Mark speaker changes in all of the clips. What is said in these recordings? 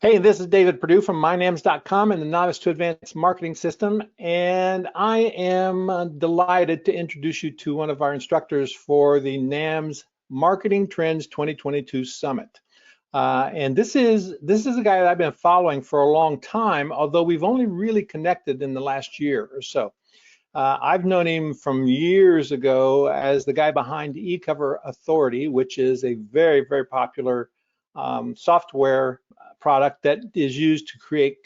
Speaker 1: Hey, this is David Perdue from mynams.com and the Novice to Advanced Marketing System, and I am delighted to introduce you to one of our instructors for the NAMS Marketing Trends 2022 Summit. And this is a guy that I've been following for a long time, although we've only really connected in the last year or so. I've known him from years ago as the guy behind eCover Authority, which is a very, very popular software product that is used to create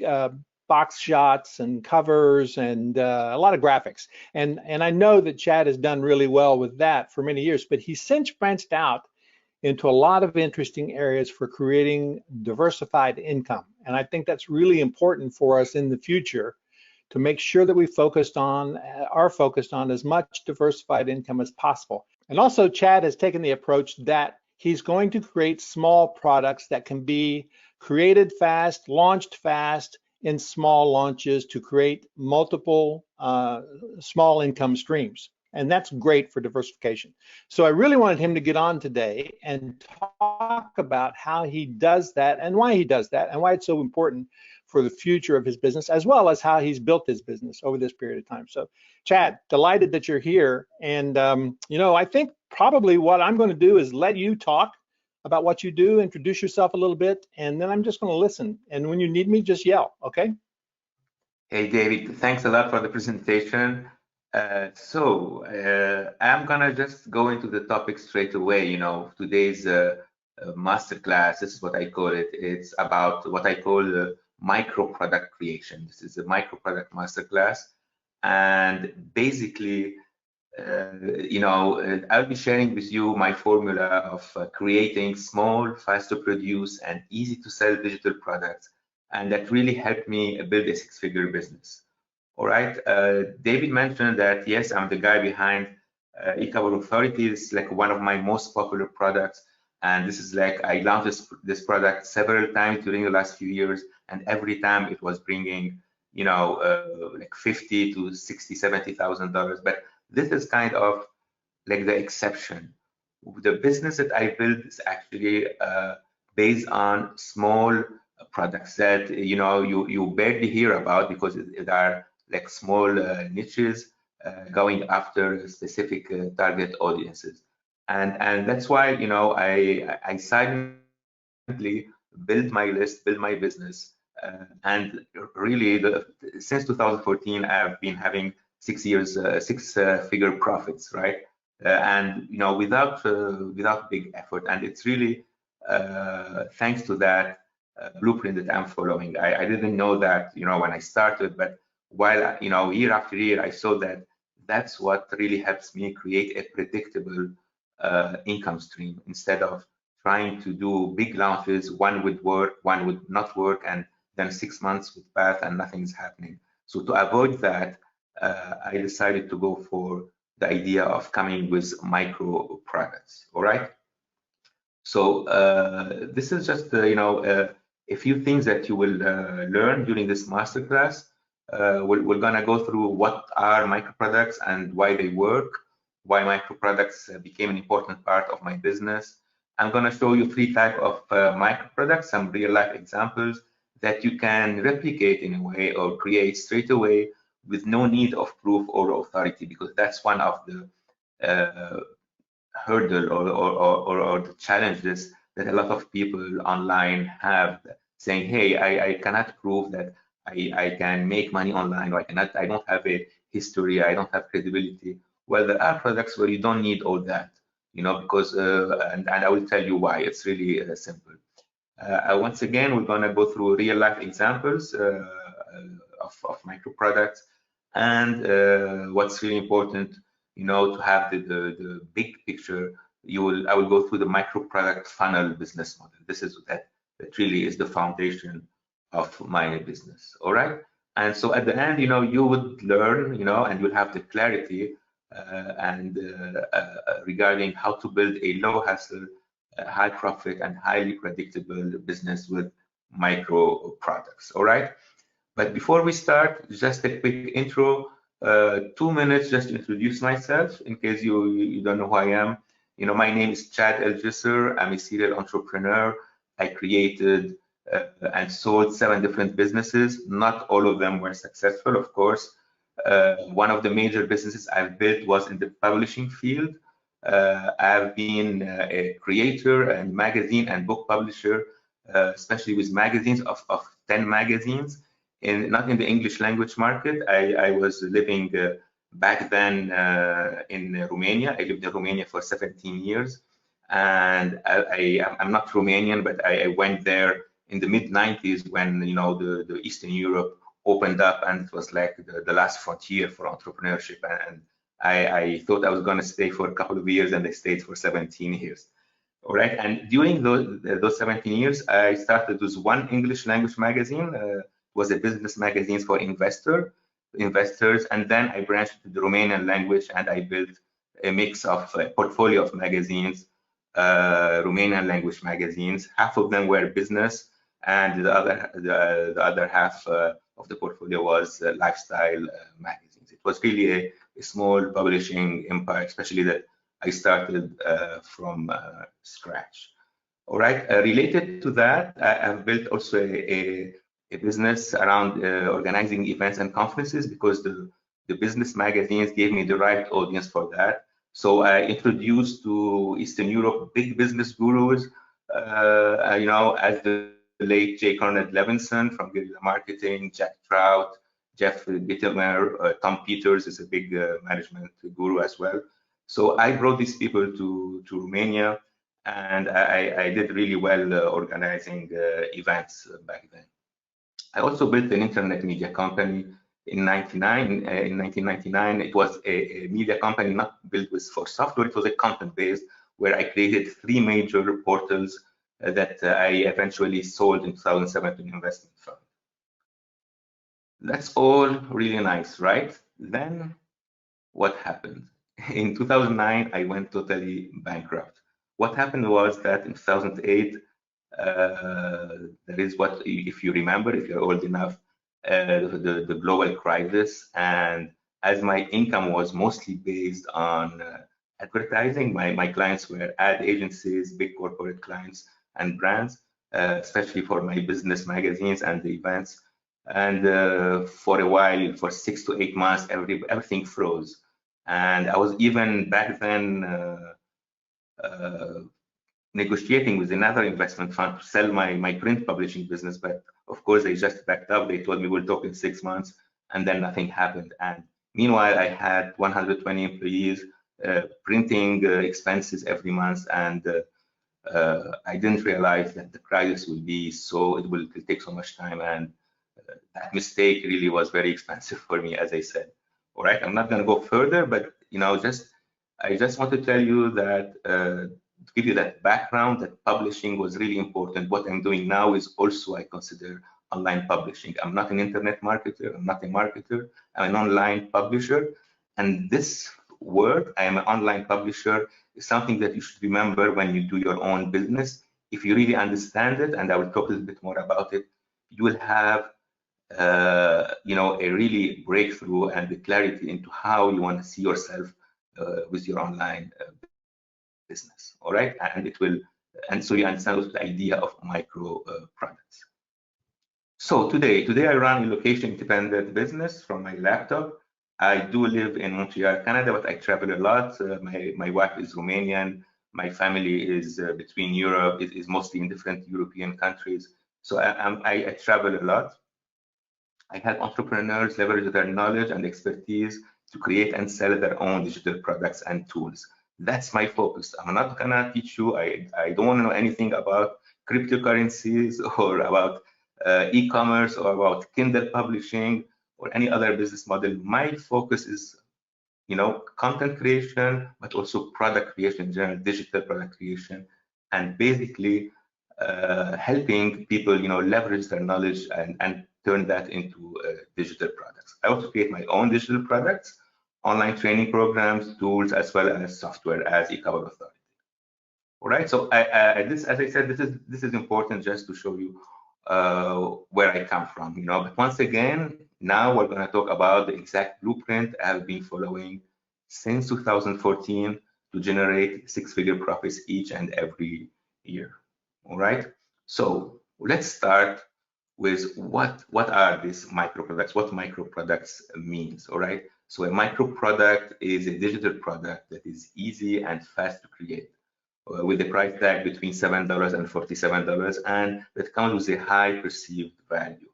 Speaker 1: box shots and covers and a lot of graphics. And I know that Chad has done really well with that for many years, but he's since branched out into a lot of interesting areas for creating diversified income. And I think that's really important for us in the future to make sure that we are focused on as much diversified income as possible. And also Chad has taken the approach that he's going to create small products that can be created fast, launched fast in small launches to create multiple small income streams. And that's great for diversification. So I really wanted him to get on today and talk about how he does that and why he does that and why it's so important for the future of his business, as well as how he's built his business over this period of time. So Chad, delighted that you're here. And I think probably what I'm going to do is let you talk about what you do, introduce yourself a little bit, and then I'm just going to listen. And when you need me, just yell, okay?
Speaker 2: Hey, David, thanks a lot for the presentation. I'm gonna just go into the topic straight away. Today's masterclass, this is what I call it. It's about what I call micro product creation. This is a micro product masterclass, and basically, I'll be sharing with you my formula of creating small, fast to produce, and easy to sell digital products, and that really helped me build a six-figure business. All right, David mentioned that, yes, I'm the guy behind eCover Authority. It's like one of my most popular products. And this is like, I launched this product several times during the last few years. And every time it was bringing, like $50,000 to $60,000, $70,000. But this is kind of like the exception. The business that I built is actually based on small products that, you barely hear about because they are like small niches going after specific target audiences, and that's why I silently build my list, build my business, and really since 2014 I've been having 6 years, six-figure profits, right? And without big effort, and it's really thanks to that blueprint that I'm following. I didn't know that when I started, but while year after year I saw that that's what really helps me create a predictable income stream instead of trying to do big launches. One would work, one would not work, and then 6 months would pass and nothing is happening. So to avoid that, I decided to go for the idea of coming with micro products. All right. So this is just a few things that you will learn during this masterclass. We're gonna go through what are microproducts and why they work, why microproducts became an important part of my business. I'm gonna show you 3 types of microproducts, some real life examples that you can replicate in a way or create straight away with no need of proof or authority, because that's one of the hurdle or the challenges that a lot of people online have, saying, hey, I cannot prove that I can make money online, or I don't have a history, I don't have credibility. Well, there are products where you don't need all that, because and I will tell you why. It's really simple. Once again, we're gonna go through real life examples of micro products, and what's really important, to have the big picture. I will go through the micro product funnel business model. This is that really is the foundation of my business. All right. And so at the end, you would learn, and you'll have the clarity regarding how to build a low hassle, high profit, and highly predictable business with micro products. All right. But before we start, just a quick intro, 2 minutes just to introduce myself in case you don't know who I am. My name is Chad Eljisr. I'm a serial entrepreneur. I created and sold 7 different businesses. Not all of them were successful, of course. One of the major businesses I've built was in the publishing field. I've been a creator and magazine and book publisher, especially with magazines of 10 magazines, not in the English language market. I was living back then in Romania. I lived in Romania for 17 years. And I'm not Romanian, but I went there in the mid-90s when, you know, the Eastern Europe opened up, and it was like the last frontier for entrepreneurship. And I thought I was going to stay for a couple of years, and I stayed for 17 years. All right. And during those 17 years, I started with one English language magazine. It was a business magazine for investors. And then I branched to the Romanian language, and I built a mix of a portfolio of magazines, Romanian language magazines. Half of them were business, and the other half of the portfolio was lifestyle magazines. It was really a small publishing empire, especially that I started from scratch. All right. Related to that, I've built also a business around organizing events and conferences, because the business magazines gave me the right audience for that. So I introduced to Eastern Europe big business gurus, you know, as the late J. Cornett Levinson from Guerrilla Marketing, Jack Trout, Jeff Gittimer, Tom Peters is a big management guru as well. So I brought these people to Romania, and I did really well organizing events back then. I also built an internet media company in 1999. It was a media company not built for software. It was a content-based, where I created 3 major portals that I eventually sold in 2007 to an investment fund. That's all really nice, right? Then what happened? In 2009, I went totally bankrupt. What happened was that in 2008, there is what, if you remember, if you're old enough, the global crisis. And as my income was mostly based on advertising, my clients were ad agencies, big corporate clients and brands, especially for my business magazines and the events. And for a while, for 6 to 8 months, everything froze. And I was even back then negotiating with another investment fund to sell my print publishing business, but of course they just backed up. They told me we'll talk in 6 months, and then nothing happened. And meanwhile, I had 120 employees, printing expenses every month, and I didn't realize that the crisis will be it will take so much time, and that mistake really was very expensive for me, as I said. All right, I'm not going to go further, but you know, I just want to tell you that to give you that background, that publishing was really important. What I'm doing now is also, I consider, online publishing. I'm not an internet marketer. I'm not a marketer. I'm an online publisher. And this word, I am an online publisher, is something that you should remember when you do your own business. If you really understand it, and I will talk a little bit more about it, you will have you know, a really breakthrough and the clarity into how you want to see yourself with your online business. All right, and it will, and so you understand the idea of micro products. So today I run a location-independent business from my laptop. I do live in Montreal, Canada, but I travel a lot. My wife is Romanian. My family is between Europe, is mostly in different European countries. So I travel a lot. I help entrepreneurs leverage their knowledge and expertise to create and sell their own digital products and tools. That's my focus. I'm not gonna teach you. I don't want to know anything about cryptocurrencies or about e-commerce or about Kindle publishing or any other business model. My focus is, you know, content creation, but also product creation in general, digital product creation, and basically helping people, you know, leverage their knowledge and turn that into digital products. I also create my own digital products, online training programs, tools, as well as software as e-cover authority. All right. So as I said, this is important just to show you where I come from. You know, but once again, now we're going to talk about the exact blueprint I have been following since 2014 to generate 6-figure profits each and every year. All right. So Let's start with what are these microproducts, what microproducts means, all right? So a microproduct is a digital product that is easy and fast to create with a price tag between $7 and $47, and that comes with a high perceived value.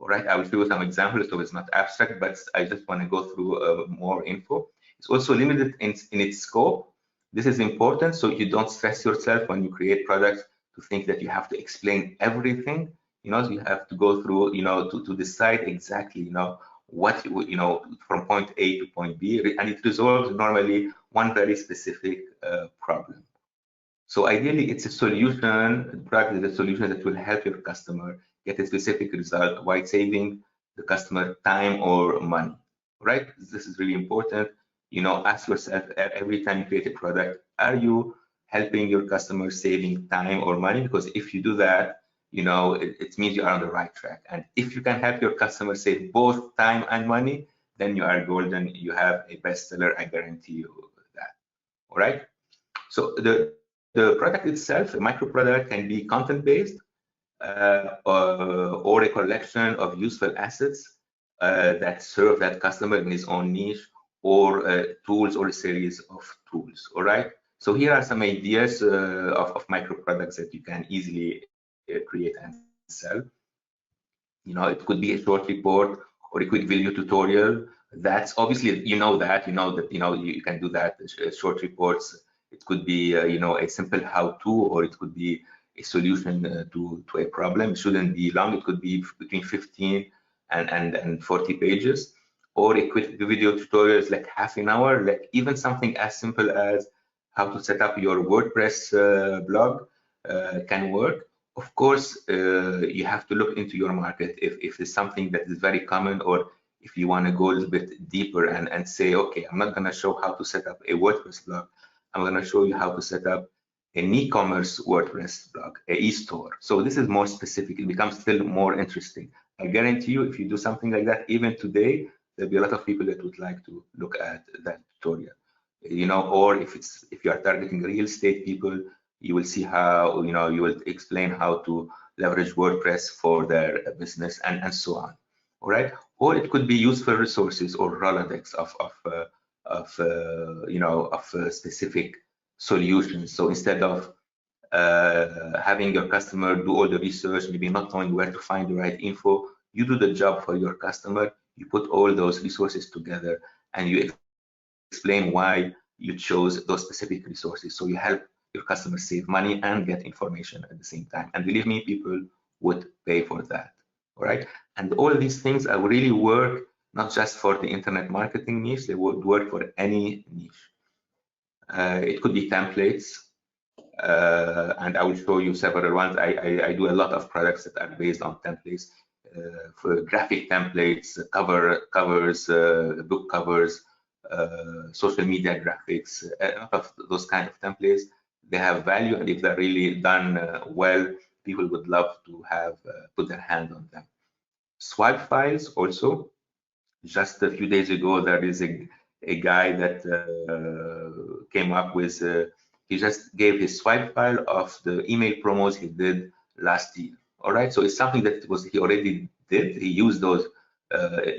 Speaker 2: All right, I will show you some examples, so it's not abstract, but I just want to go through more info. It's also limited in its scope. This is important, so you don't stress yourself when you create products to think that you have to explain everything. You know, so you have to go through, you know, to decide exactly, you know, what you know, from point A to point B, and it resolves normally one very specific problem. So ideally, it's a solution, the product is a solution that will help your customer get a specific result while saving the customer time or money, right? This is really important. You know, ask yourself every time you create a product, are you helping your customer saving time or money? Because if you do that, you know, it means you are on the right track. And if you can help your customer save both time and money, then you are golden. You have a bestseller, I guarantee you that, all right? So the product itself, a microproduct, can be content-based or a collection of useful assets that serve that customer in his own niche, or tools or a series of tools. All right. So here are some ideas of microproducts that you can easily create and sell. You know, it could be a short report or a quick video tutorial. That's obviously, you know, that you can do that. Short reports. It could be you know, a simple how-to, or it could be a solution to a problem. It shouldn't be long. It could be between 15 and 40 pages, or a quick video tutorials like half an hour. Like even something as simple as how to set up your WordPress blog can work. Of course, you have to look into your market if it's something that is very common, or if you want to go a little bit deeper and say, okay, I'm not going to show how to set up a WordPress blog. I'm going to show you how to set up an e-commerce WordPress blog, an e-store. So this is more specific. It becomes still more interesting. I guarantee you, if you do something like that, even today, there'll be a lot of people that would like to look at that tutorial. You know, or if you are targeting real estate people, you will see how, you know, you will explain how to leverage WordPress for their business and so on. All right. Or it could be useful resources or Rolodex of you know, of specific solutions. So instead of having your customer do all the research, maybe not knowing where to find the right info, you do the job for your customer. You put all those resources together and you explain why you chose those specific resources. So you help your customers save money and get information at the same time. And believe me, people would pay for that. All right. And all these things really work not just for the internet marketing niche, they would work for any niche. It could be templates. And I will show you several ones. I do a lot of products that are based on templates, for graphic templates, covers, book covers, social media graphics, a lot of those kind of templates. They have value, and if they're really done well, people would love to have put their hand on them. Swipe files also. Just a few days ago, there is a guy that came up with, he just gave his swipe file of the email promos he did last year. All right, so it's something that he already did. He used those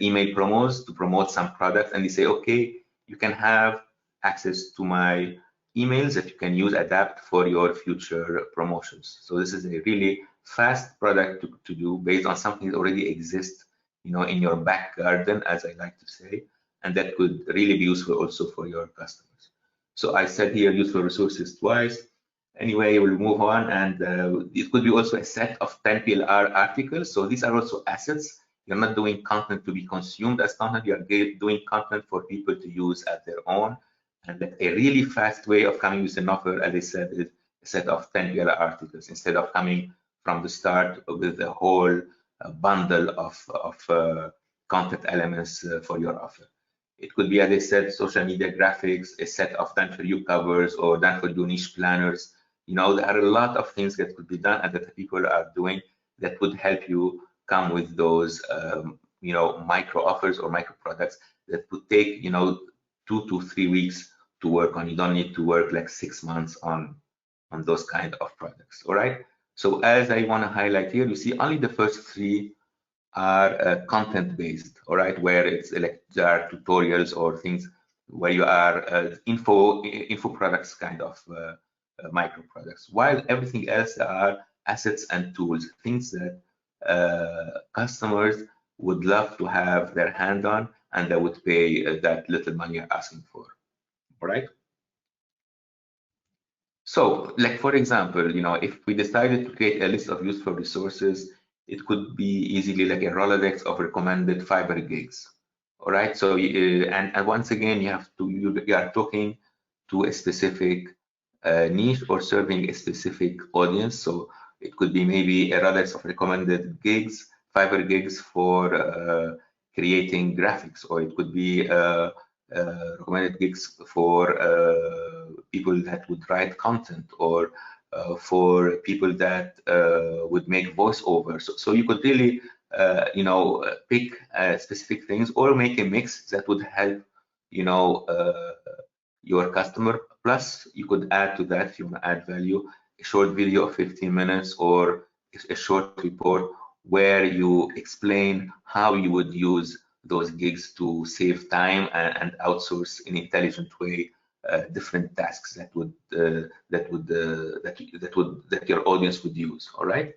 Speaker 2: email promos to promote some products, and he say, okay, you can have access to my emails that you can use, adapt for your future promotions. So this is a really fast product to do based on something that already exists, you know, in your back garden, as I like to say, and that could really be useful also for your customers. So I said here useful resources twice. Anyway, we'll move on, and it could be also a set of 10 PLR articles. So these are also assets. You're not doing content to be consumed as content, you're doing content for people to use at their own. And a really fast way of coming with an offer, as I said, is a set of 10 PLR articles, instead of coming from the start with a whole bundle of content elements for your offer. It could be, as I said, social media graphics, a set of done for you covers or done for you niche planners. You know, there are a lot of things that could be done and that people are doing that would help you come with those, you know, micro offers or micro products that would take, you know, 2 to 3 weeks to work on. You don't need to work like 6 months on those kind of products. All right. So as I want to highlight here, you see only the first three are content based, all right, where it's like there are tutorials or things where you are info products kind of micro products, while everything else are assets and tools, things that customers would love to have their hand on, and they would pay that little money you're asking for. All right. So, like for example, if we decided to create a list of useful resources, it could be easily like a Rolodex of recommended Fiverr gigs. All right. So, and once again, you are talking to a specific niche or serving a specific audience. So it could be maybe a Rolodex of recommended gigs, Fiverr gigs for creating graphics, or it could be recommended gigs for people that would write content, or for people that would make voiceover. So you could really, pick specific things or make a mix that would help, your customer. Plus, you could add to that if you want to add value, a short video of 15 minutes or a short report where you explain how you would use those gigs to save time and outsource in an intelligent way different tasks that your audience would use. All right.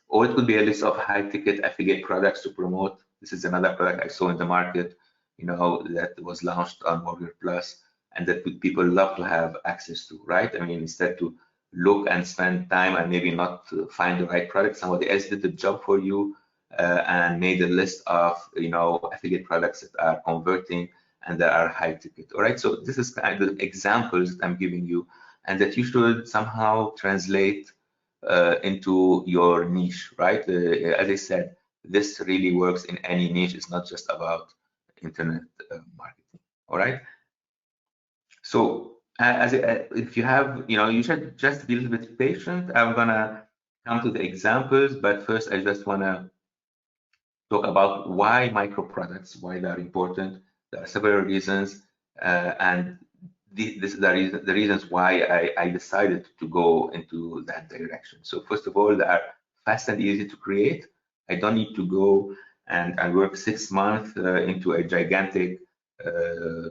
Speaker 2: Or it could be a list of high-ticket affiliate products to promote. This is another product I saw in the market, that was launched on Mortgage Plus, and that people love to have access to, right? I mean, instead to look and spend time and maybe not find the right product, somebody else did the job for you and made a list of, affiliate products that are converting and that are high ticket. All right, so this is kind of examples that I'm giving you, and that you should somehow translate into your niche, right? As I said, this really works in any niche. It's not just about internet marketing. All right. So if you have, you should just be a little bit patient. I'm gonna come to the examples, but first I just wanna talk about why micro products, why they're important. There are several reasons, and this is the reasons why I decided to go into that direction. So first of all, they are fast and easy to create. I don't need to go and work 6 months into a gigantic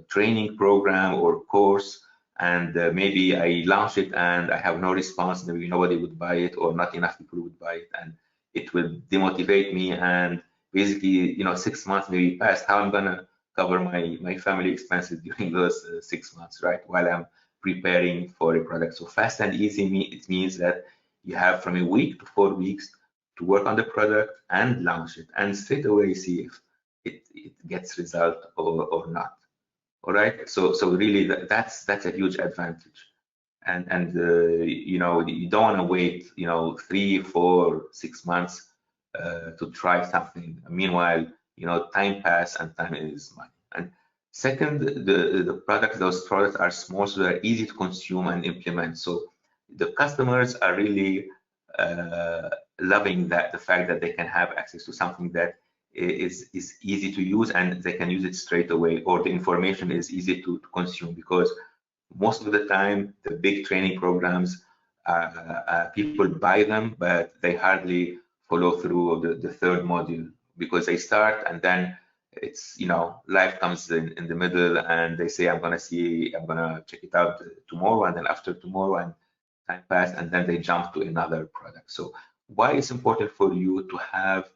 Speaker 2: training program or course, and maybe I launch it and I have no response, maybe nobody would buy it or not enough people would buy it, and it will demotivate me, and basically 6 months maybe past, how I'm gonna cover my family expenses during those 6 months, right, while I'm preparing for a product. So fast and easy, it means that you have from a week to 4 weeks to work on the product and launch it, and straight away see if it gets result or not. All right, so really that's a huge advantage, and you don't want to wait 3, 4, 6 months to try something. Meanwhile, time pass and time is money. And second, those products are small, so they're easy to consume and implement. So the customers are really loving the fact that they can have access to something that is easy to use, and they can use it straight away, or the information is easy to consume, because most of the time the big training programs, people buy them, but they hardly follow through the third module, because they start and then it's life comes in the middle, and they say I'm gonna check it out tomorrow, and then after tomorrow, and time pass, and then they jump to another product. So why it's important for you to have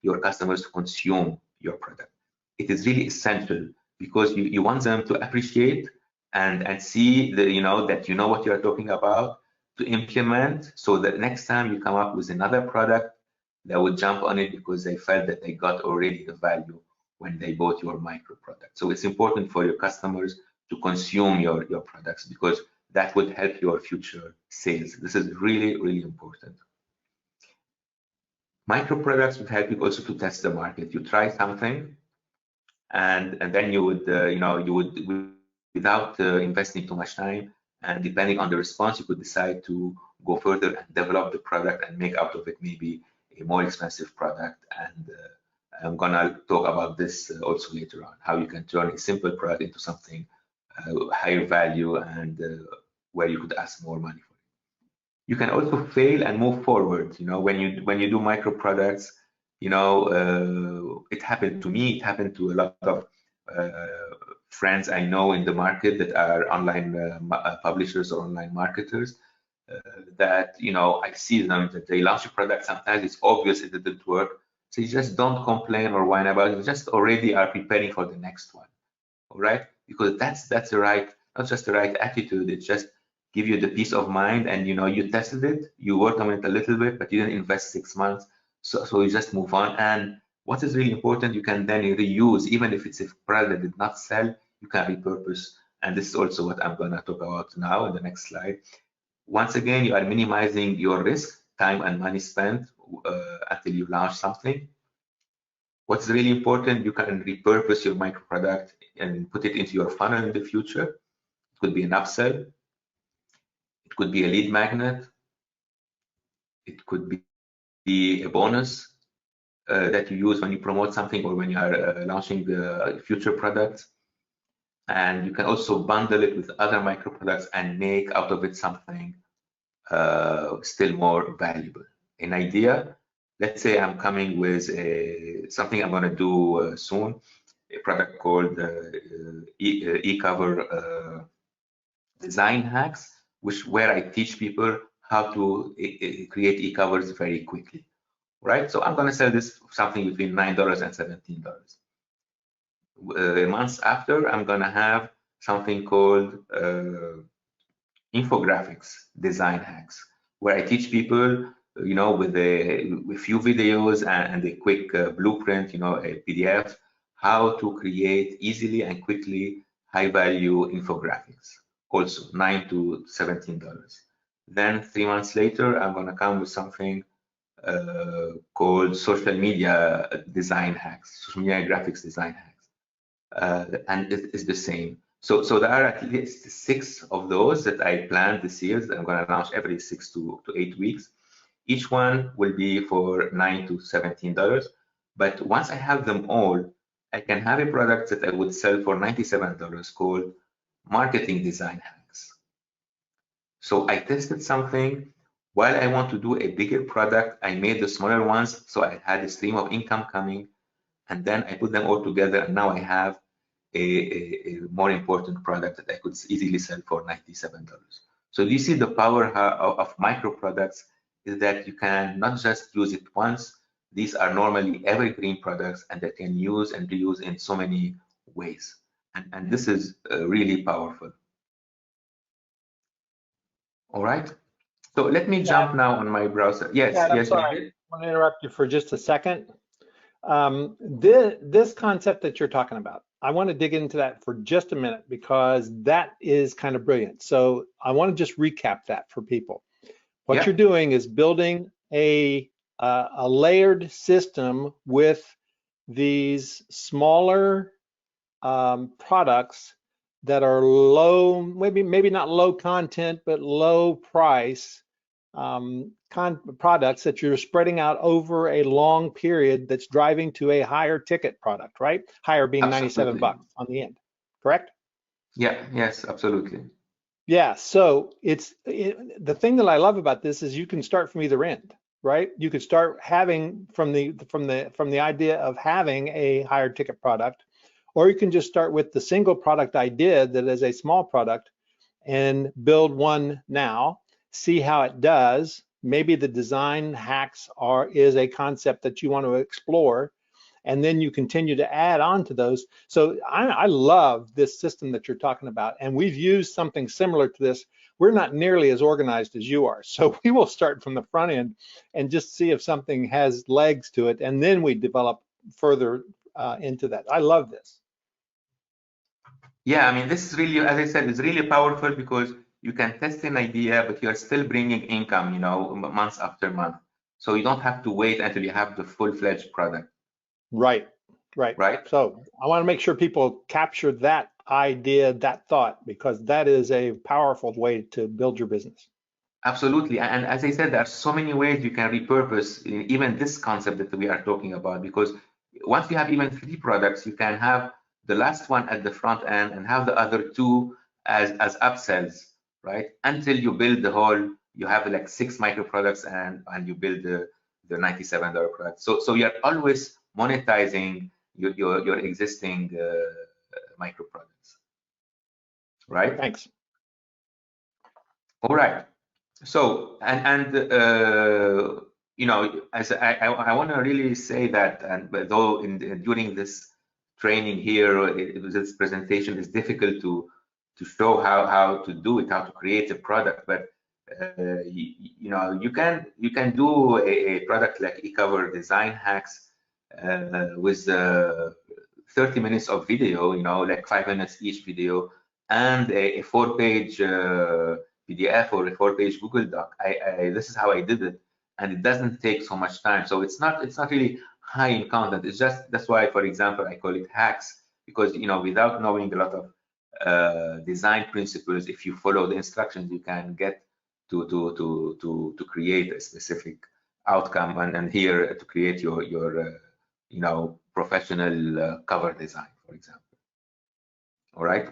Speaker 2: your customers to consume your product? It is really essential, because you want them to appreciate and see that that what you're talking about, to implement, so that next time you come up with another product, they would jump on it because they felt that they got already the value when they bought your micro product. So it's important for your customers to consume your products, because that would help your future sales. This is really, really important. Micro products would help you also to test the market. You try something, and then you would without investing too much time, and depending on the response, you could decide to go further and develop the product and make out of it maybe a more expensive product. And I'm gonna talk about this also later on, how you can turn a simple product into something higher value, and where you could ask more money for it. You can also fail and move forward. You know, when you do micro products, you know, it happened to me. It happened to a lot of friends I know in the market that are online publishers or online marketers. That, you know, I see them that they launch a product. Sometimes it's obvious it didn't work, so you just don't complain or whine about it. You just already are preparing for the next one. All right, because that's the right, not just the right attitude. It's just give you the peace of mind, and you know, you tested it, you worked on it a little bit, but you didn't invest 6 months, so you just move on. And what is really important, you can then reuse, even if it's a product that did not sell, you can repurpose. And this is also what I'm going to talk about now in the next slide. Once again, you are minimizing your risk, time and money spent until you launch something. What's really important, you can repurpose your micro product and put it into your funnel in the future. It could be an upsell, it could be a lead magnet, it could be a bonus that you use when you promote something or when you are launching the future products. And you can also bundle it with other micro products and make out of it something still more valuable. An idea, let's say I'm coming with something I'm going to do soon, a product called e-cover design hacks, where I teach people how to create e-covers very quickly, right? So I'm going to sell this something between $9 and $17. Months after, I'm going to have something called infographics design hacks, where I teach people, you know, with a few videos and a quick blueprint, you know, a PDF, how to create easily and quickly high value infographics, also $9 to $17. Then 3 months later, I'm going to come with something called social media design hacks, social media graphics design hacks, and it is the same. So there are at least 6 of those that I planned this year that I'm going to launch every 6 to 8 weeks. Each one will be for $9 to $17. But once I have them all, I can have a product that I would sell for $97 called marketing design hacks. So I tested something. While I want to do a bigger product, I made the smaller ones, so I had a stream of income coming, and then I put them all together, and now I have a more important product that I could easily sell for $97. So you see the power of micro products is that you can not just use it once. These are normally evergreen products, and they can use and reuse in so many ways. And this is really powerful. All right. So let me jump now on my browser. Yes,
Speaker 1: yes.
Speaker 2: I'm
Speaker 1: sorry. I want to interrupt you for just a second. This concept that you're talking about, I want to dig into that for just a minute because that is kind of brilliant. So I want to just recap that for people. What you're doing is building a layered system with these smaller products that are low, maybe not low content, but low price products that you're spreading out over a long period that's driving to a higher ticket product, right? Higher being
Speaker 2: Absolutely.
Speaker 1: $97 on the end, correct?
Speaker 2: Yeah, yes, absolutely.
Speaker 1: Yeah, so the thing that I love about this is you can start from either end, right? You could start having from the idea of having a higher ticket product, or you can just start with the single product idea that is a small product and build one now, see how it does. Maybe the design hacks is a concept that you want to explore, and then you continue to add on to those. So I love this system that you're talking about, and we've used something similar to this. We're not nearly as organized as you are, so we will start from the front end and just see if something has legs to it, and then we develop further into that. I love this.
Speaker 2: Yeah, I mean, this is really, as I said, it's really powerful because you can test an idea, but you're still bringing income, you know, months after month. So you don't have to wait until you have the full-fledged product.
Speaker 1: Right. So I want to make sure people capture that idea, that thought, because that is a powerful way to build your business.
Speaker 2: Absolutely. And as I said, there are so many ways you can repurpose even this concept that we are talking about, because once you have even 3 products, you can have the last one at the front end and have the other 2 as upsells, right? Until you build the whole you have like 6 micro products and you build the $97 product. So you're always monetizing your existing micro products, right?
Speaker 1: Thanks.
Speaker 2: All right. So you know, as I want to really say that, and though during this training here, this presentation is difficult to show how to do it, how to create a product, but you know, you can do a product like eCover design hacks with 30 minutes of video, you know, like 5 minutes each video, and a 4-page PDF or a 4-page Google Doc. This is how I did it, and it doesn't take so much time. So it's not really high in content. It's just, that's why, for example, I call it hacks, because you know, without knowing a lot of design principles, if you follow the instructions, you can get to create a specific outcome, and here to create your you know, professional cover design, for example. All right.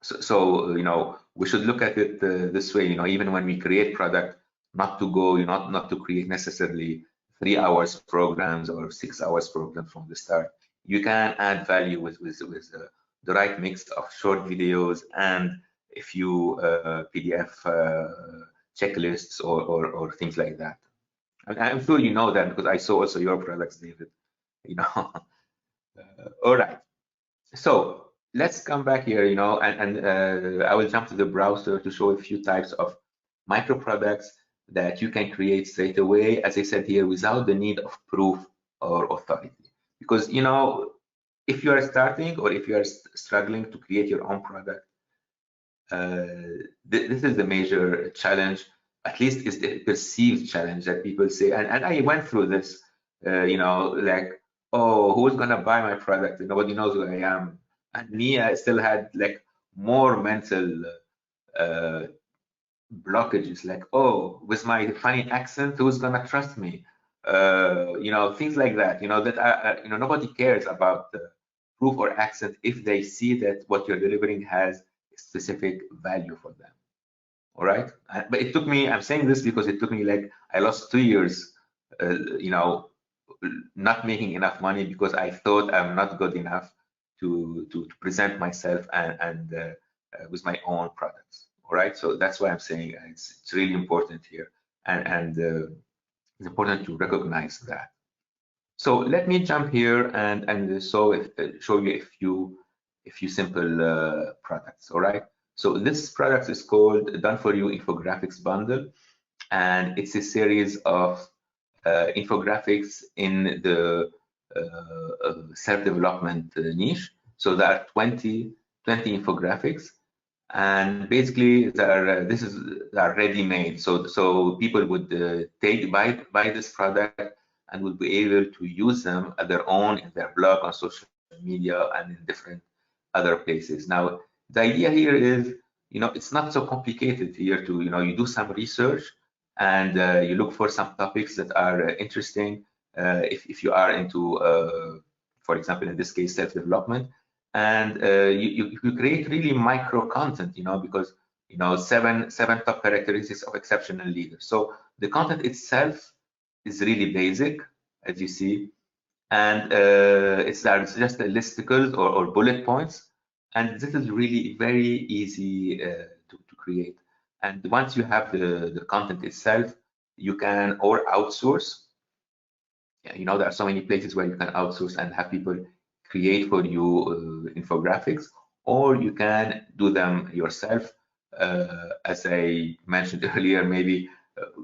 Speaker 2: So you know, we should look at it this way. You know, even when we create product, not to go, you know, not to create necessarily 3 hours programs or 6 hours programs from the start. You can add value with the right mix of short videos and a few PDF checklists or things like that. I'm sure you know that because I saw also your products, David. You know. All right. So let's come back here, you know, and I will jump to the browser to show a few types of micro products that you can create straight away, as I said here, without the need of proof or authority. Because, you know, if you are starting or if you are struggling to create your own product, this is the major challenge, at least is the perceived challenge that people say. And I went through this, you know, like, oh, who's gonna buy my product? Nobody knows who I am. And me, I still had like more mental blockages, like, oh, with my funny accent, who's gonna trust me? You know, things like that. You know, that you know, nobody cares about the proof or accent if they see that what you're delivering has specific value for them. All right. But it took me, I'm saying this because it took me like, I lost 2 years, you know, not making enough money because I thought I'm not good enough to present myself and with my own products. All right. So that's why I'm saying it's really important here, and it's important to recognize that. So let me jump here and show you a few simple products. All right. So this product is called Done For You Infographics Bundle, and it's a series of infographics in the self-development niche. So there are 20 infographics, and basically they are ready-made. So people would buy this product and will be able to use them at their own, in their blog, on social media, and in different other places. Now, the idea here is, you know, it's not so complicated here to, you know, you do some research and you look for some topics that are interesting. If you are into, for example, in this case, self-development, and you create really micro content, you know, because, you know, seven top characteristics of exceptional leaders. So the content itself is really basic, as you see, and it's just listicles or bullet points, and this is really very easy to create. And once you have the content itself, you can or outsource. You know, there are so many places where you can outsource and have people create for you infographics, or you can do them yourself. As I mentioned earlier, maybe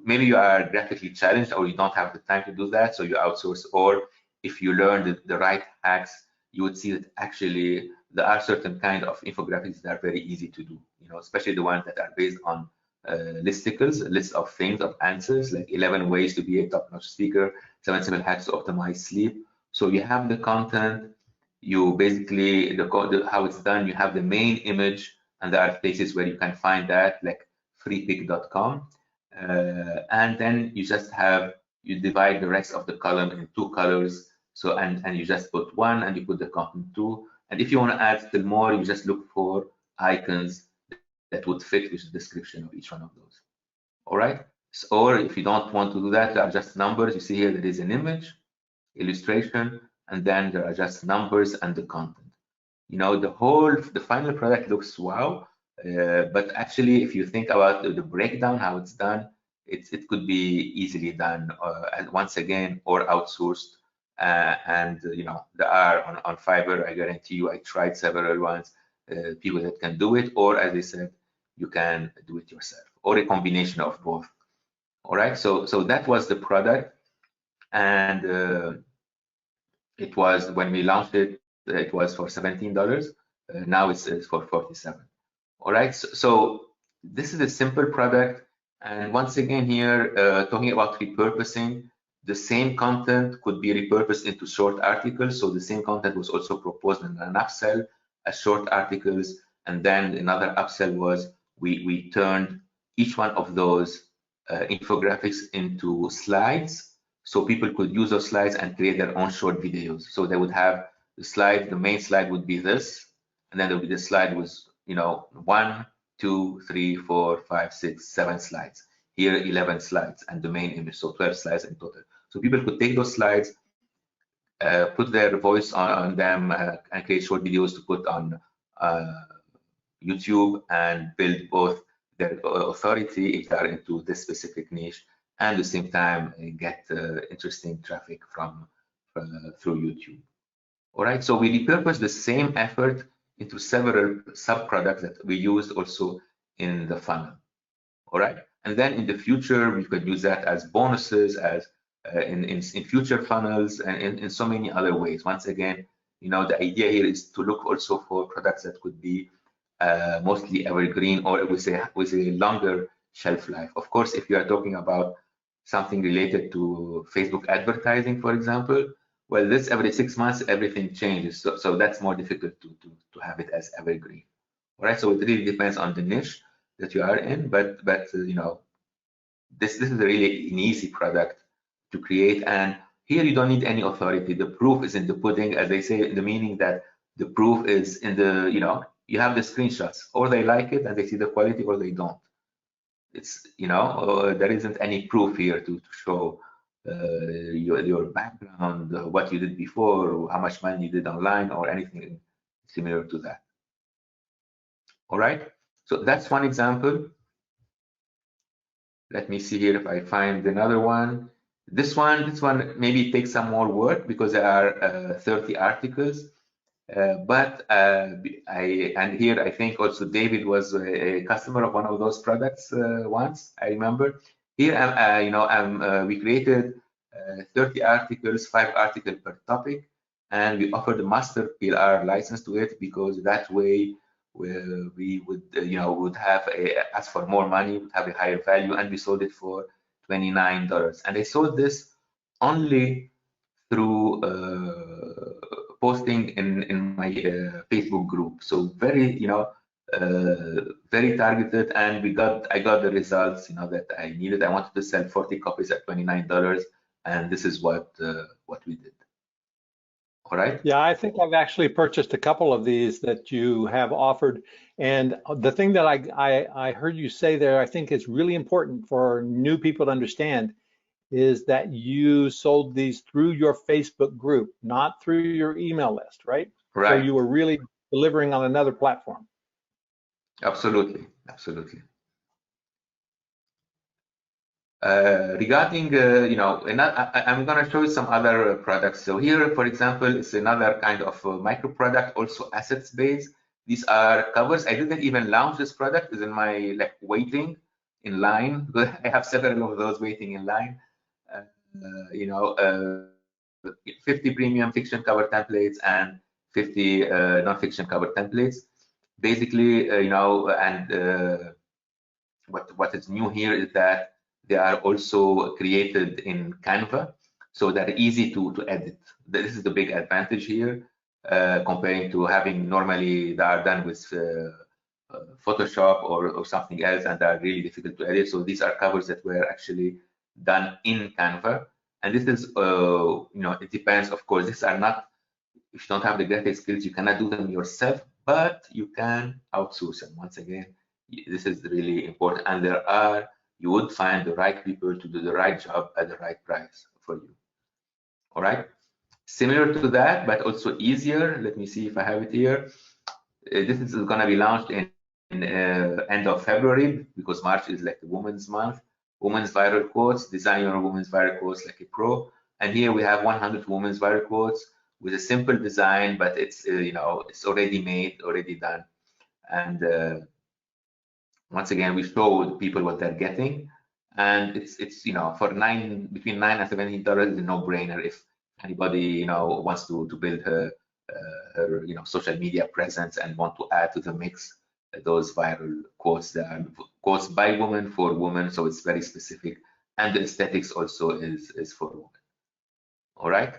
Speaker 2: you are graphically challenged or you don't have the time to do that, so you outsource. Or if you learn the right hacks, you would see that actually there are certain kind of infographics that are very easy to do, you know, especially the ones that are based on listicles, a list of things, of answers, like 11 ways to be a top-notch speaker, 7 simple hacks to optimize sleep. So you have the content, you basically, how it's done, you have the main image, and there are places where you can find that, like freepik.com. And then you divide the rest of the column in 2 colors. So, and you just put 1 and you put the content 2. And if you want to add still more, you just look for icons that would fit with the description of each one of those. All right. So, or if you don't want to do that, there are just numbers. You see here there is an image, illustration, and then there are just numbers and the content. You know, the final product looks wow, but actually, if you think about the breakdown, how it's done, it could be easily done, and once again, or outsourced. And you know, there are on Fiverr. I guarantee you, I tried several ones. People that can do it, or as I said, you can do it yourself, or a combination of both. All right. So that was the product, and it was when we launched it. It was for $17. Now it's for 47. All right. So this is a simple product, and once again here, talking about repurposing, the same content could be repurposed into short articles. So the same content was also proposed in an upsell as short articles, and then another upsell was we turned each one of those infographics into slides, so people could use those slides and create their own short videos. So they would have the slide, the main slide would be this, and then there would be the slide with, you know, 1, 2, 3, 4, 5, 6, 7 slides. Here 11 slides and the main image, so 12 slides in total. So people could take those slides, put their voice on them, and create short videos to put on YouTube and build both their authority if they are into this specific niche, and at the same time get interesting traffic from through YouTube. All right, so we repurpose the same effort into several sub-products that we used also in the funnel. All right, and then in the future we could use that as bonuses, as in future funnels, and in so many other ways. Once again, you know, the idea here is to look also for products that could be mostly evergreen, or with a longer shelf life. Of course, if you are talking about something related to Facebook advertising, for example, well, this every 6 months everything changes, so that's more difficult to have it as evergreen. All right, so it really depends on the niche that you are in, but you know, this is really an easy product to create, and here you don't need any authority. The proof is in the pudding, as they say, in the meaning that the proof is in the, you know, you have the screenshots, or they like it and they see the quality, or they don't. It's, you know, there isn't any proof here to show your background, what you did before, how much money you did online, or anything similar to that. All right, so that's one example. Let me see here if I find another one. This one maybe takes some more work because there are 30 articles. But here I think also David was a customer of one of those products once, I remember. Here you know, we created 30 articles, 5 articles per topic, and we offered a MasterPLR license to it, because that way we would you know, would have ask for more money, would have a higher value, and we sold it for $29. And I sold this only through posting in my Facebook group. So very, you know, very targeted, and I got the results, you know, that I needed. I wanted to sell 40 copies at $29, and this is what we did. All right.
Speaker 1: Yeah, I think I've actually purchased a couple of these that you have offered. And the thing that I heard you say there, I think is really important for new people to understand, is that you sold these through your Facebook group, not through your email list, right?
Speaker 2: Right.
Speaker 1: So you were really delivering on another platform.
Speaker 2: Absolutely, absolutely. Regarding, you know, I'm going to show you some other products. So here, for example, it's another kind of micro product, also assets based. These are covers. I didn't even launch this product. It's in my waiting in line, because I have several of those waiting in line. You know, 50 premium fiction cover templates and 50 non-fiction cover templates. Basically, you know, and what is new here is that they are also created in Canva, so they're easy to edit. This is the big advantage here, comparing to having normally they are done with Photoshop or something else, and they are really difficult to edit. So these are covers that were actually done in Canva, and this is, you know, it depends. Of course, these are not, if you don't have the graphic skills, you cannot do them yourself, but you can outsource them. Once again, this is really important, and there are you would find the right people to do the right job at the right price for you. All right. Similar to that, but also easier. Let me see if I have it here. This is going to be launched in end of February, because March is like the Women's Month. Women's viral quotes, design your women's viral quotes like a pro. And here we have 100 women's viral quotes with a simple design, but it's it's already made, already done. And once again, we show people what they're getting, and it's for between $9 and $17 is a no-brainer if anybody wants to build her social media presence and want to add to the mix those viral quotes that are quotes by women for women, so it's very specific, and the aesthetics also is for women. All right,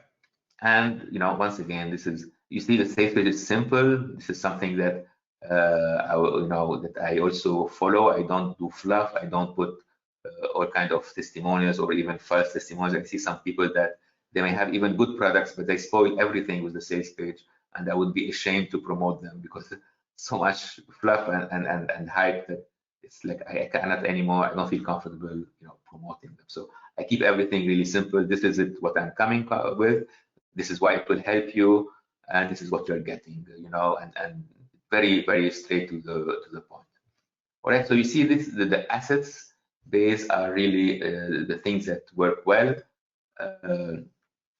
Speaker 2: and once again, this is, you see, the sales page is simple. This is something that that I also follow. I don't do fluff. I don't put all kind of testimonials or even false testimonials. I see some people that they may have even good products, but they spoil everything with the sales page, and I would be ashamed to promote them because so much fluff and hype that it's like I cannot anymore. I don't feel comfortable, promoting them. So I keep everything really simple. This is what I'm coming with. This is why it will help you, and this is what you're getting, and very, very straight to the point. All right, so you see this, the assets base are really the things that work well.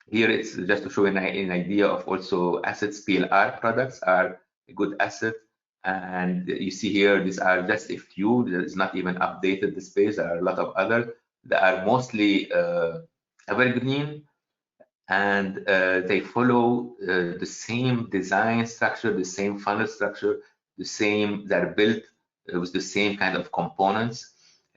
Speaker 2: Here it's just to show an idea of also assets. PLR products are a good asset, and you see here these are just a few. There's not even updated this page. There are a lot of others that are mostly evergreen, and they follow the same design structure, the same funnel structure, they're built with the same kind of components,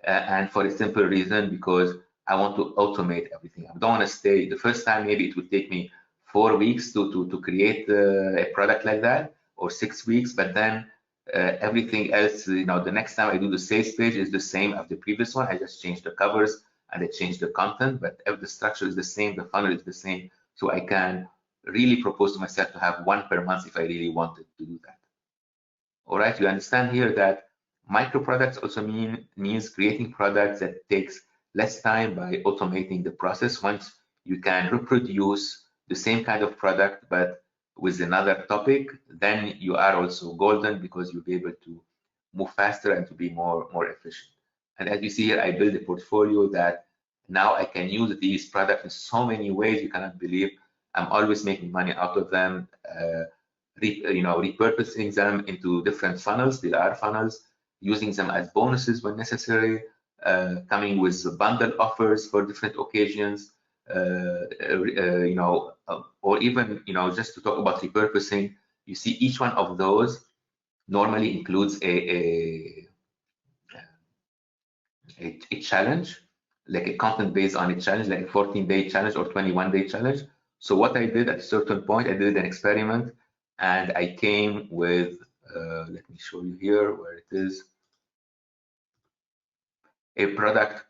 Speaker 2: and for a simple reason, because I want to automate everything. I don't want to stay. The first time, maybe it would take me 4 weeks to create a product like that, or 6 weeks, but then everything else, the next time I do the sales page is the same as the previous one. I just change the covers and I change the content, but the structure is the same, the funnel is the same. So I can really propose to myself to have one per month if I really wanted to do that. All right, you understand here that micro products also means creating products that takes less time by automating the process. Once you can reproduce the same kind of product but with another topic, then you are also golden, because you'll be able to move faster and to be more efficient. And as you see here, I build a portfolio that now I can use these products in so many ways you cannot believe. I'm always making money out of them, repurposing them into different funnels, PLR funnels, using them as bonuses when necessary, coming with bundle offers for different occasions, or even, just to talk about repurposing, you see each one of those normally includes a challenge, like a content based on a challenge, like a 14-day challenge or 21-day challenge. So what I did at a certain point, I did an experiment, and I came with, let me show you here where it is, a product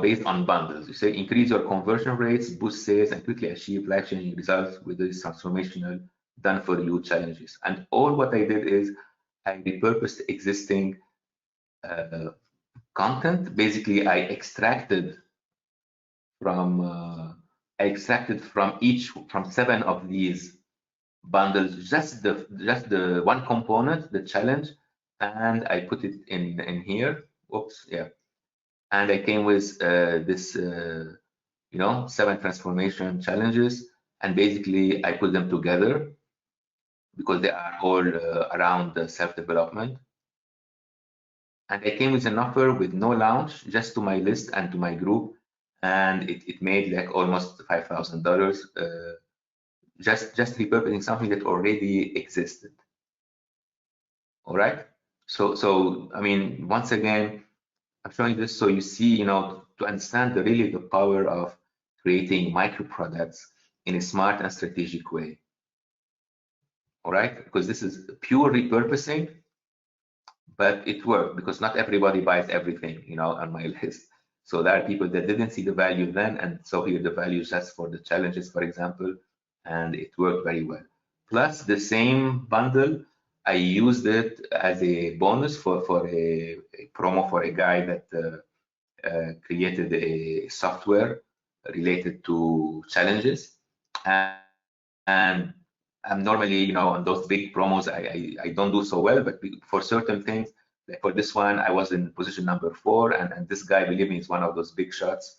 Speaker 2: based on bundles. You say increase your conversion rates, boost sales, and quickly achieve life-changing results with these transformational done for you challenges. And all what I did is I repurposed existing content. Basically, I extracted from 7 of these bundles just the one component, the challenge, and I put it in here. Oops, yeah. And I came with this 7 transformation challenges, and basically I put them together because they are all around the self-development. And I came with an offer with no launch, just to my list and to my group, and it made like almost $5,000, just repurposing something that already existed. All right. So I mean, once again, I'm showing this so you see, to understand really the power of creating micro products in a smart and strategic way. All right, because this is pure repurposing, but it worked because not everybody buys everything, on my list. So there are people that didn't see the value then, and so here the value is just for the challenges, for example, and it worked very well. Plus the same bundle, I used it as a bonus for a promo for a guy that created a software related to challenges, and I'm normally, on those big promos, I don't do so well, but for certain things, like for this one, I was in position number 4, and this guy, believe me, is one of those big shots.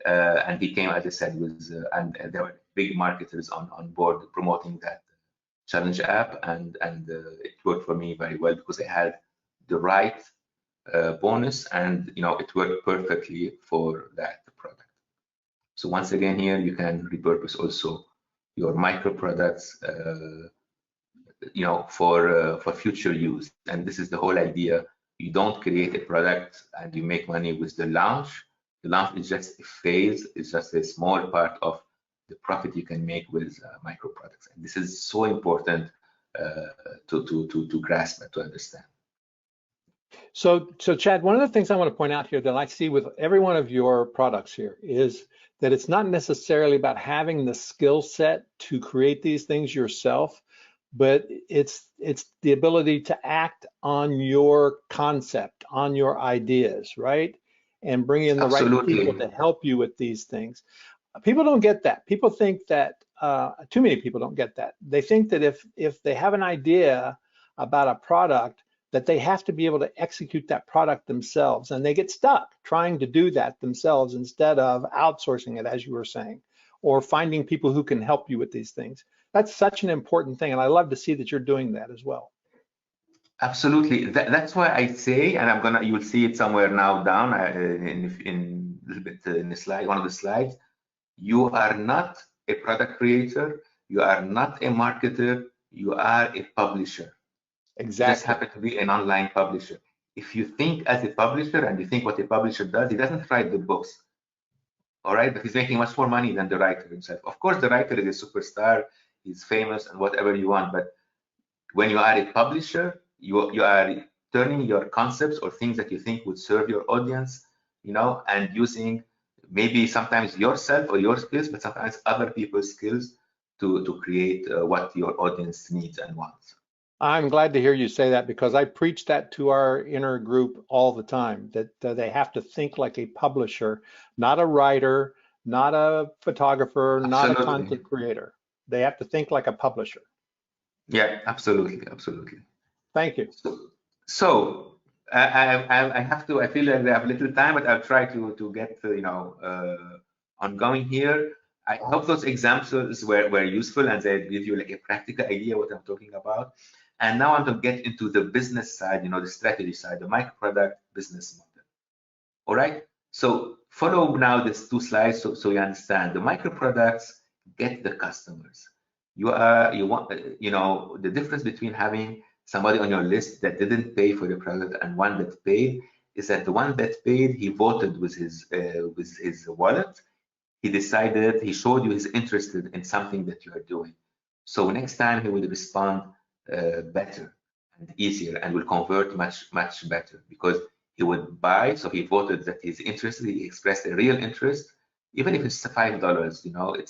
Speaker 2: And he came, as I said, with and there were big marketers on board promoting that challenge app, and it worked for me very well because I had the right bonus, and it worked perfectly for that product. So once again, here you can repurpose also your micro products, for future use. And this is the whole idea. You don't create a product and you make money with the launch. The launch is just a phase. It's just a small part of the profit you can make with micro products. And this is so important to grasp and to understand.
Speaker 1: So Chad, one of the things I want to point out here that I see with every one of your products here is that it's not necessarily about having the skill set to create these things yourself, but it's the ability to act on your concept, on your ideas, right? And bring in the right people to help you with these things. People don't get that. People think that, too many people don't get that. They think that if they have an idea about a product, that they have to be able to execute that product themselves, and they get stuck trying to do that themselves instead of outsourcing it, as you were saying, or finding people who can help you with these things. That's such an important thing, and I love to see that you're doing that as well.
Speaker 2: Absolutely. That's why I say, and you will see it somewhere now down in a little bit in the slide, one of the slides. You are not a product creator. You are not a marketer. You are a publisher.
Speaker 1: Exactly.
Speaker 2: You just happen to be an online publisher. If you think as a publisher and you think what a publisher does, he doesn't write the books, all right? But he's making much more money than the writer himself. Of course, the writer is a superstar, he's famous and whatever you want, but when you are a publisher, you are turning your concepts or things that you think would serve your audience, and using maybe sometimes yourself or your skills, but sometimes other people's skills to create what your audience needs and wants.
Speaker 1: I'm glad to hear you say that, because I preach that to our inner group all the time, that they have to think like a publisher, not a writer, not a photographer,
Speaker 2: Absolutely.
Speaker 1: not a content creator. They have to think like a publisher.
Speaker 2: Yeah, absolutely, absolutely.
Speaker 1: Thank you.
Speaker 2: So I have to. I feel like we have little time, but I'll try to get ongoing here. I hope those examples were useful and they give you like a practical idea what I'm talking about. And now I'm going to get into the business side, the strategy side, the microproduct business model. All right. So follow now these 2 slides so you understand. The microproducts get the customers. You want the difference between having somebody on your list that didn't pay for the product and one that paid is that the one that paid, he voted with his wallet. He decided, he showed you he's interested in something that you are doing. So next time he will respond better and easier and will convert much better because he would buy. So he voted that he's interested. He expressed a real interest, even if it's $5.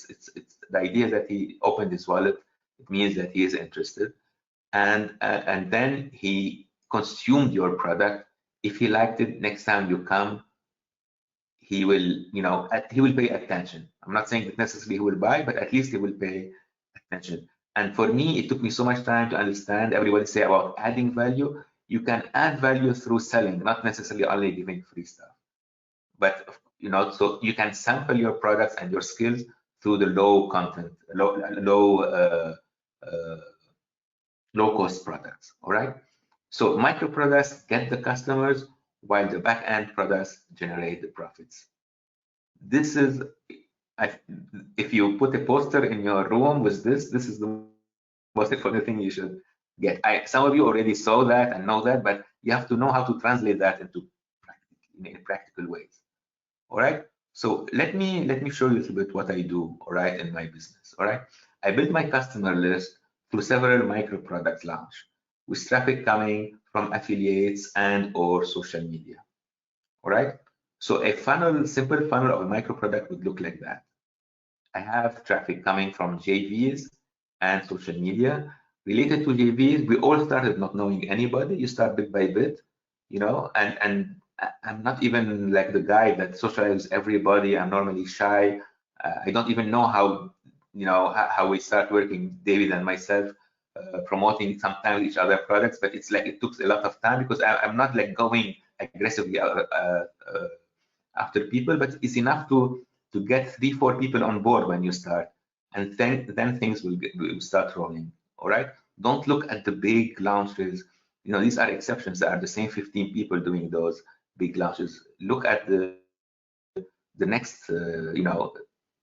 Speaker 2: It's the idea that he opened his wallet. It means that he is interested, and then he consumed your product. If he liked it, next time you come, he will pay attention. I'm not saying that necessarily he will buy, but at least he will pay attention. And for me, it took me so much time to understand. Everybody say about adding value. You can add value through selling, not necessarily only giving free stuff. But so you can sample your products and your skills through the low cost products. All right. So micro products get the customers, while the back end products generate the profits. This is, if you put a poster in your room with this is the most important thing you should get. Some of you already saw that and know that, but you have to know how to translate that into practical ways. All right. So let me show you a little bit what I do. All right, in my business. All right. I build my customer list through several micro product launch with traffic coming from affiliates and or social media. All right. So a simple funnel of a micro product would look like that. I have traffic coming from JVs and social media. Related to JVs, we all started not knowing anybody. You start bit by bit, and I'm not even like the guy that socializes everybody. I'm normally shy. I don't even know how, how we start working, David and myself, promoting sometimes each other products, but it's like it took a lot of time because I'm not like going aggressively after people, but it's enough to get 3-4 people on board when you start, and then things will start rolling. All right, don't look at the big launches. These are exceptions. There are the same 15 people doing those big launches. Look at the next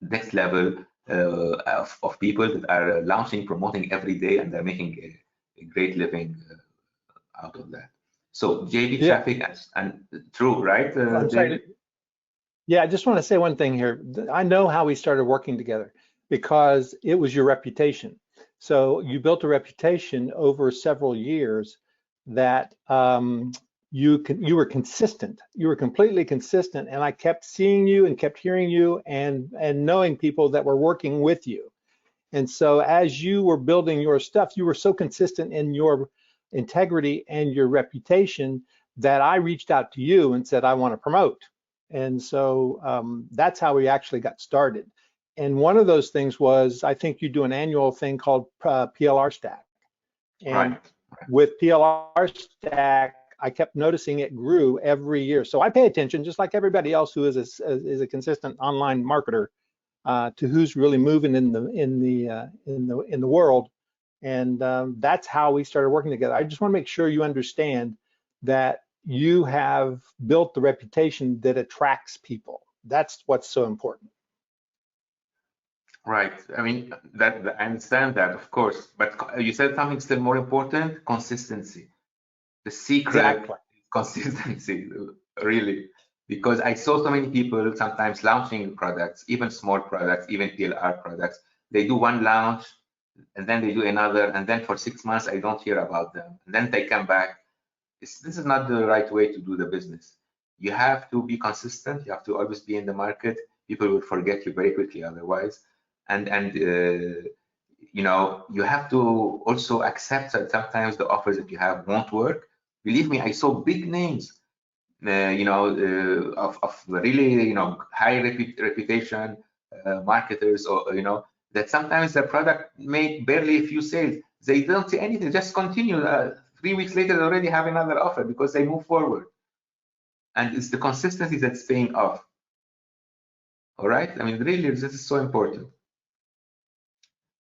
Speaker 2: next level of people that are launching, promoting every day, and they're making a great living out of that. So JV traffic and true, right?
Speaker 1: I'm sorry. Yeah, I just want to say one thing here. I know how we started working together because it was your reputation. So you built a reputation over several years that you were consistent. You were completely consistent, and I kept seeing you and kept hearing you and knowing people that were working with you. And so as you were building your stuff, you were so consistent in your integrity and your reputation that I reached out to you and said, I want to promote. And so that's how we actually got started. And one of those things was, I think you do an annual thing called PLR Stack. And
Speaker 2: right.
Speaker 1: With PLR Stack, I kept noticing it grew every year. So I pay attention, just like everybody else who is a consistent online marketer, to who's really moving in the world. And that's how we started working together. I just want to make sure you understand that you have built the reputation that attracts people. That's what's so important.
Speaker 2: Right. I mean, I understand that, of course, but you said something still more important: consistency. The secret
Speaker 1: Exactly.
Speaker 2: is consistency, really, because I saw so many people sometimes launching products, even small products, even PLR products. They do one launch, and then they do another, and then for 6 months I don't hear about them, and then they come back. This is not the right way to do the business. You have to be consistent. You have to always be in the market. People will forget you very quickly otherwise. And you have to also accept that sometimes the offers that you have won't work. Believe me, I saw big names, of really, high reputation marketers, or that sometimes their product made barely a few sales. They don't say anything, just continue. 3 weeks later, they already have another offer because they move forward. And it's the consistency that's paying off. All right, I mean, really, this is so important.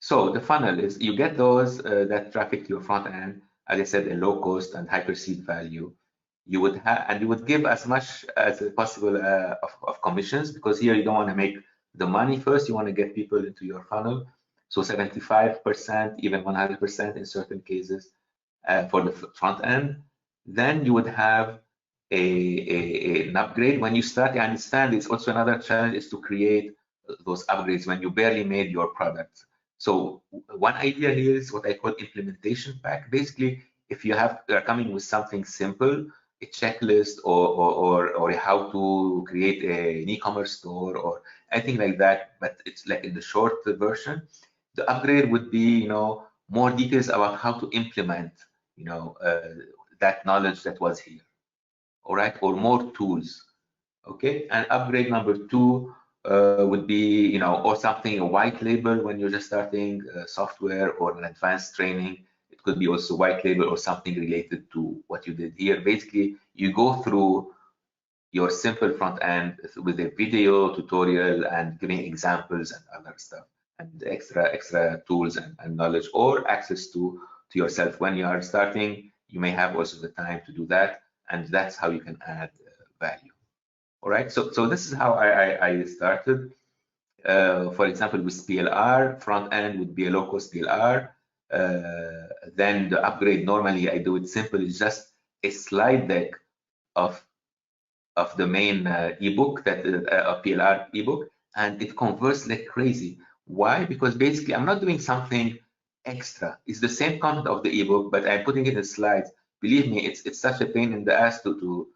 Speaker 2: So the funnel is, you get those that traffic to your front end, as I said, a low cost and high perceived value. You would have, and you would give as much as possible of commissions, because here you don't want to make the money first. You want to get people into your funnel. So 75%, even 100% in certain cases for the front end. Then you would have an upgrade when you start. I understand it's also another challenge is to create those upgrades when you barely made your product. So one idea here is what I call implementation pack. Basically, if you are coming with something simple, a checklist or how to create an e-commerce store or anything like that, but it's like in the short version, the upgrade would be, more details about how to implement, that knowledge that was here. All right, or more tools. Okay, and upgrade number 2 would be, or something, a white label when you're just starting software, or an advanced training. It could be also white label or something related to what you did here. Basically, you go through your simple front end with a video tutorial and giving examples and other stuff, and extra tools and knowledge or access to yourself. When you are starting, you may have also the time to do that, and that's how you can add value. All right, so this is how I started. For example, with PLR, front end would be a low-cost PLR. Then the upgrade, normally I do it simple. It's just a slide deck of the main ebook, that a PLR ebook, and it converts like crazy. Why? Because basically I'm not doing something extra. It's the same content of the ebook, but I'm putting it in slides. Believe me, it's such a pain in the ass to do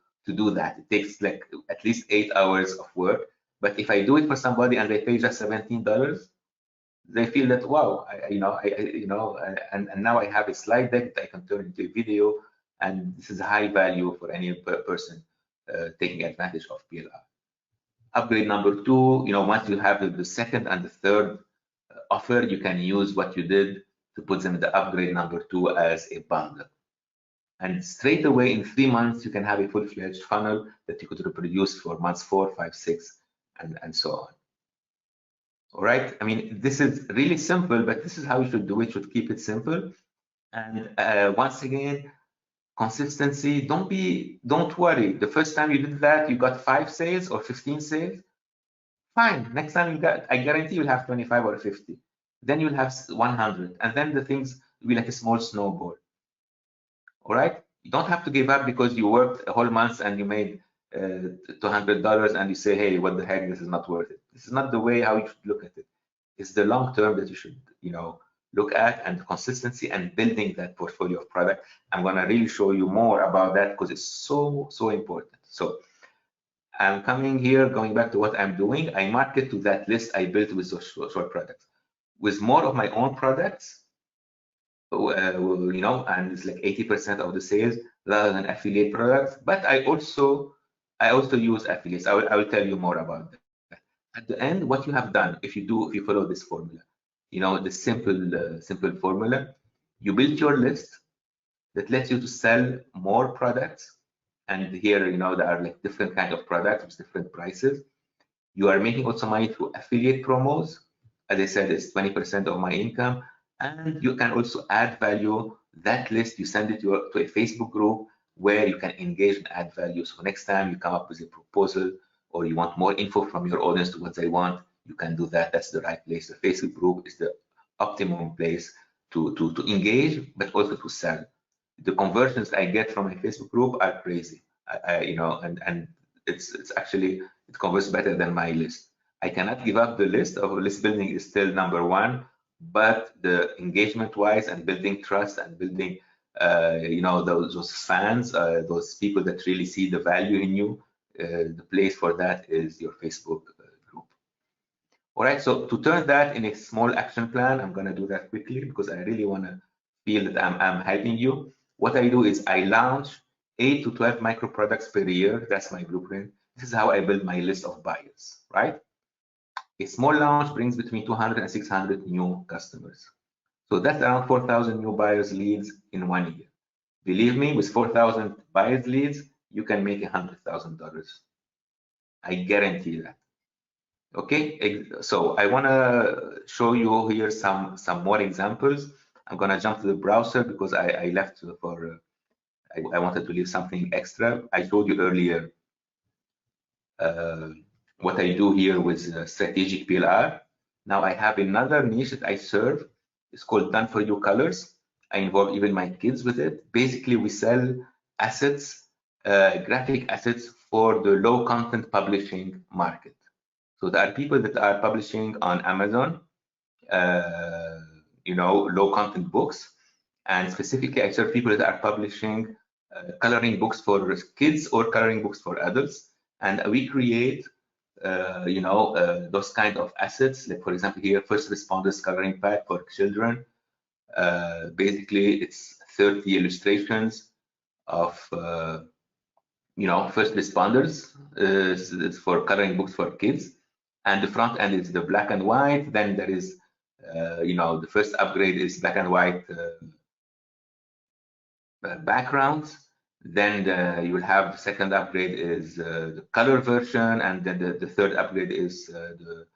Speaker 2: that. It takes like at least 8 hours of work. But if I do it for somebody and they pay just $17, they feel that, wow, and now I have a slide deck that I can turn into a video, and this is high value for any person. taking advantage of PLR. Upgrade number 2, once you have the second and the third offer, you can use what you did to put them in the upgrade number 2 as a bundle. And straight away in 3 months, you can have a full-fledged funnel that you could reproduce for months 4, 5, 6, and so on. All right. I mean, this is really simple, but this is how you should do it. You should keep it simple. And once again, consistency. Don't worry. The first time you did that, you got 5 sales or 15 sales. Fine. Next time you got, I guarantee you'll have 25 or 50. Then you'll have 100, and then the things will be like a small snowball. All right. You don't have to give up because you worked a whole month and you made $200 and you say, hey, what the heck, this is not worth it. This is not the way how you should look at it. It's the long term that you should, look at, and consistency and building that portfolio of product. I'm going to really show you more about that because it's so important. So I'm coming here, going back to what I'm doing. I market to that list I built with those short products. With more of my own products, and it's like 80% of the sales rather than affiliate products. But I also use affiliates. I will tell you more about that. At the end, what you have done, if you follow this formula, the simple formula, you build your list that lets you to sell more products. And here, there are like different kind of products with different prices. You are making also money through affiliate promos. As I said, it's 20% of my income. And you can also add value. That list, you send it to a Facebook group where you can engage and add value. So next time you come up with a proposal or you want more info from your audience to what they want, you can do that. That's the right place. The Facebook group is the optimum place to engage, but also to sell. The conversions I get from my Facebook group are crazy. And it's actually, it converts better than my list. I cannot give up the list. List building is still number 1, but the engagement wise and building trust and building those fans, those people that really see the value in you, the place for that is your Facebook group. All right, so to turn that in a small action plan, I'm going to do that quickly because I really want to feel that I'm helping you. What I do is I launch 8 to 12 micro products per year. That's my blueprint. This is how I build my list of buyers, right? A small launch brings between 200 and 600 new customers. So that's around 4,000 new buyers leads in 1 year. Believe me, with 4,000 buyers leads, you can make $100,000. I guarantee that. Okay, so I want to show you here some more examples. I'm going to jump to the browser because I left for, I wanted to leave something extra. I showed you earlier what I do here with strategic PLR. Now I have another niche that I serve. It's called Done For You Colors. I involve even my kids with it. Basically, we sell assets, graphic assets for the low content publishing market. So there are people that are publishing on Amazon, low content books. And specifically, I serve people that are publishing coloring books for kids or coloring books for adults. And we create, those kind of assets. Like for example, here, first responders coloring pack for children. Basically, it's 30 illustrations of, first responders. It's for coloring books for kids. And the front end is the black and white. Then there is, the first upgrade is black and white backgrounds. Then you will have the second upgrade is the color version, and then the third upgrade is the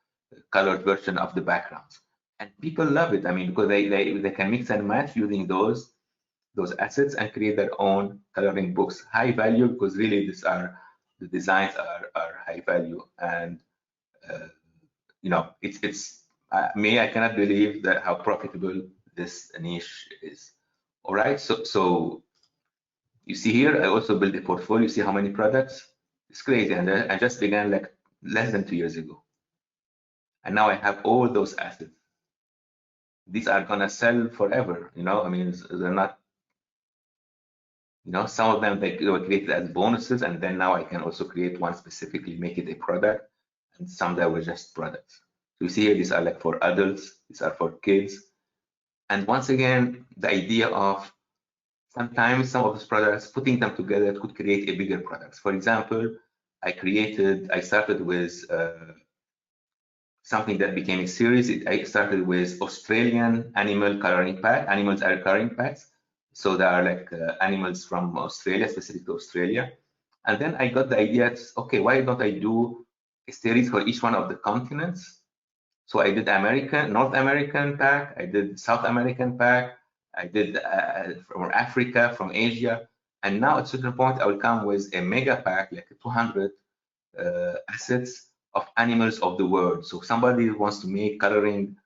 Speaker 2: colored version of the backgrounds. And people love it. I mean, because they can mix and match using those assets and create their own coloring books. High value because really the designs are high value, and I cannot believe that how profitable this niche is. All right, so you see here, I also built a portfolio. You see how many products? It's crazy, and I just began like less than 2 years ago, and now I have all those assets. These are gonna sell forever. I mean, they're not. Some of them they were created as bonuses, and then now I can also create one specifically, make it a product, and some that were just products. So you see here, these are like for adults, these are for kids. And once again, the idea of sometimes some of those products, putting them together could create a bigger product. For example, I started with something that became a series. I started with Australian animal coloring pack. Animals are coloring packs. So there are like animals from Australia, specific to Australia. And then I got the idea, okay, why don't I do a series for each one of the continents? So I did North American pack, I did South American pack, I did from Africa, from Asia, and now at a certain point I will come with a mega pack, like 200 assets of animals of the world. So if somebody wants to make a coloring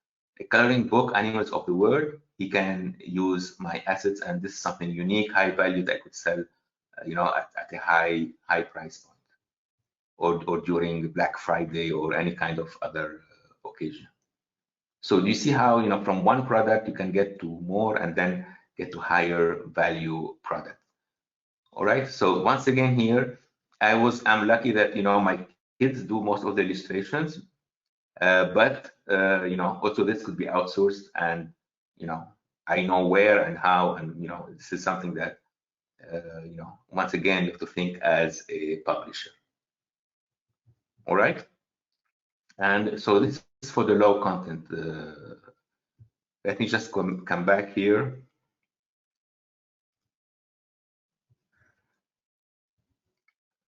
Speaker 2: book, Animals of the World, he can use my assets, and this is something unique, high value that I could sell, at a high price point, or during Black Friday or any kind of other occasion. So you see how, from one product you can get to more and then get to higher value product. All right. So once again here, I'm lucky that, my kids do most of the illustrations, but also this could be outsourced, and, I know where and how, and, this is something that, once again, you have to think as a publisher. All right. And so this is for the low content. Let me just come back here.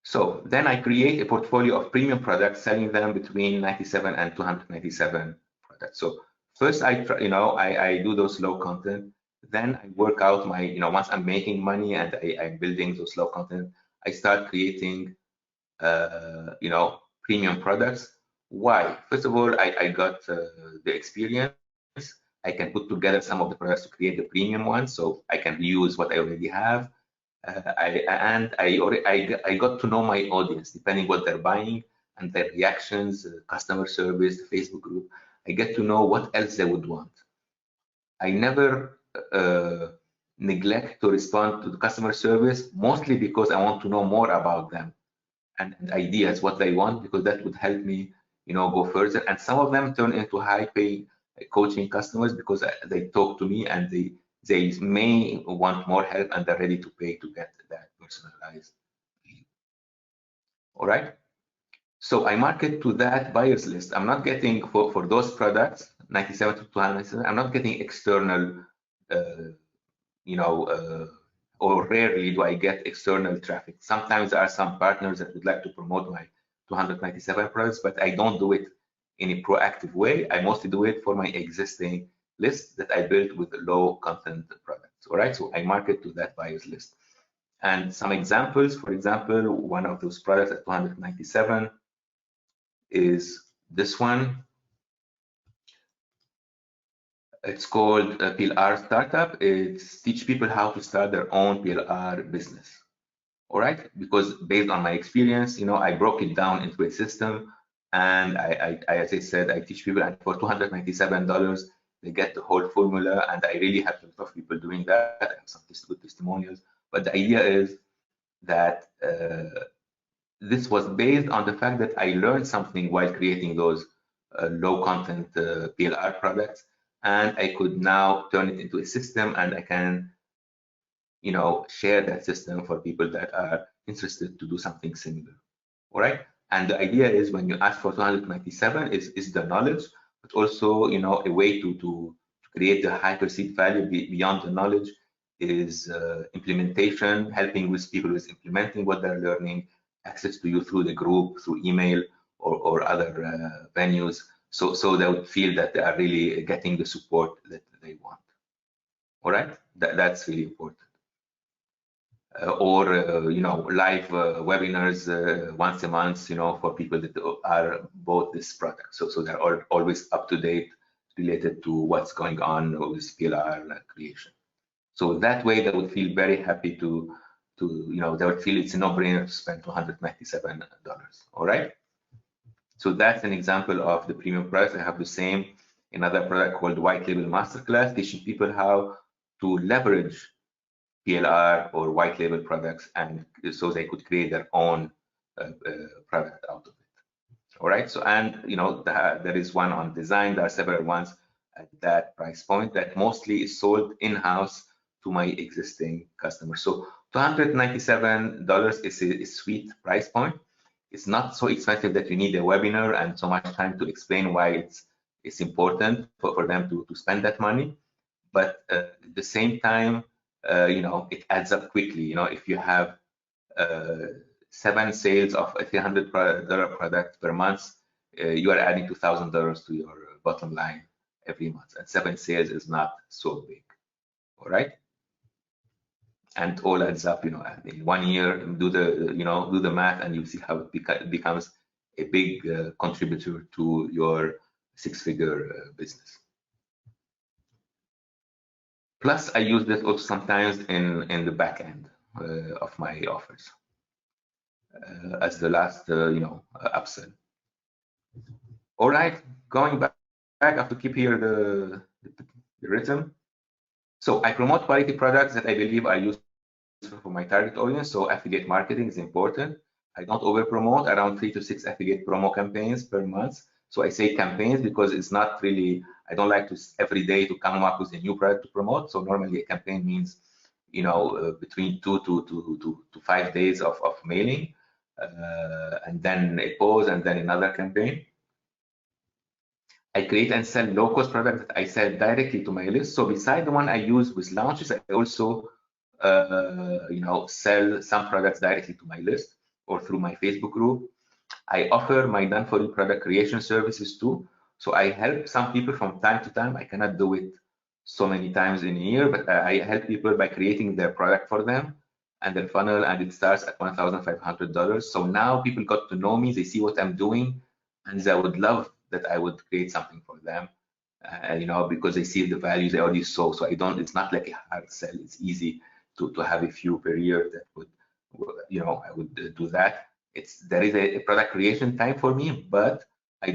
Speaker 2: So then I create a portfolio of premium products, selling them between 97 and 297 products. So first I do those low content. Then I work out my, once I'm making money and I'm building those low content, I start creating, premium products. Why? First of all, I got the experience. I can put together some of the products to create the premium ones, so I can use what I already have. I got to know my audience, depending what they're buying and their reactions, customer service, the Facebook group. I get to know what else they would want. I never neglect to respond to the customer service, mostly because I want to know more about them and ideas, what they want, because that would help me, go further. And some of them turn into high-paying coaching customers because they talk to me and they may want more help and they're ready to pay to get that personalized view. All right. So I market to that buyers list. I'm not getting for those products, 97 to 297. I'm not getting external, or rarely do I get external traffic. Sometimes there are some partners that would like to promote my 297 products, but I don't do it in a proactive way. I mostly do it for my existing list that I built with low content products. All right, so I market to that buyers list. And some examples, for example, one of those products at 297 is this one. It's called PLR Startup. It's teach people how to start their own PLR business. All right, because based on my experience, I broke it down into a system, and as I said, I teach people, and for $297, they get the whole formula, and I really have a lot of people doing that. I have some good testimonials, but the idea is that this was based on the fact that I learned something while creating those low content PLR products, and I could now turn it into a system, and I can share that system for people that are interested to do something similar. All right. And the idea is when you ask for 297 is the knowledge, but also, a way to create the high perceived value beyond the knowledge is implementation, helping with people with implementing what they're learning, access to you through the group, through email or other venues. So they would feel that they are really getting the support that they want. All right. That's really important. Or live webinars once a month, for people that are bought this product. So they're always up to date related to what's going on with PLR creation. So that way they would feel very happy to they would feel it's a no-brainer to spend $297. All right. So that's an example of the premium price. I have the same another product called White Label Masterclass, teaching people how to leverage PLR or white label products, and so they could create their own product out of it. All right. So, and there is one on design. There are several ones at that price point that mostly is sold in-house to my existing customers. So $297 is a sweet price point. It's not so expensive that you need a webinar and so much time to explain why it's important for them to spend that money. But at the same time, it adds up quickly. If you have 7 sales of a $300 product per month, you are adding $2,000 to your bottom line every month, and 7 sales is not so big. All right, and all adds up. In 1 year, do the math, and you see how it becomes a big contributor to your 6-figure business. Plus, I use this also sometimes in the back end of my offers as the last upsell. All right, going back, I have to keep here the rhythm. So I promote quality products that I believe are useful for my target audience. So affiliate marketing is important. I don't over promote, around 3 to 6 affiliate promo campaigns per month. So I say campaigns because it's not really, I don't like to every day to come up with a new product to promote. So normally a campaign means, between 2 to 5 days of mailing, and then a pause, and then another campaign. I create and sell low-cost products that I sell directly to my list. So beside the one I use with launches, I also sell some products directly to my list or through my Facebook group. I offer my done-for-you product creation services too. So I help some people from time to time. I cannot do it so many times in a year, but I help people by creating their product for them and their funnel, and it starts at $1,500. So now people got to know me, they see what I'm doing, and they would love that I would create something for them, because they see the values they already saw. So it's not like a hard sell. It's easy to have a few per year that would, I would do that. There is a product creation time for me, but I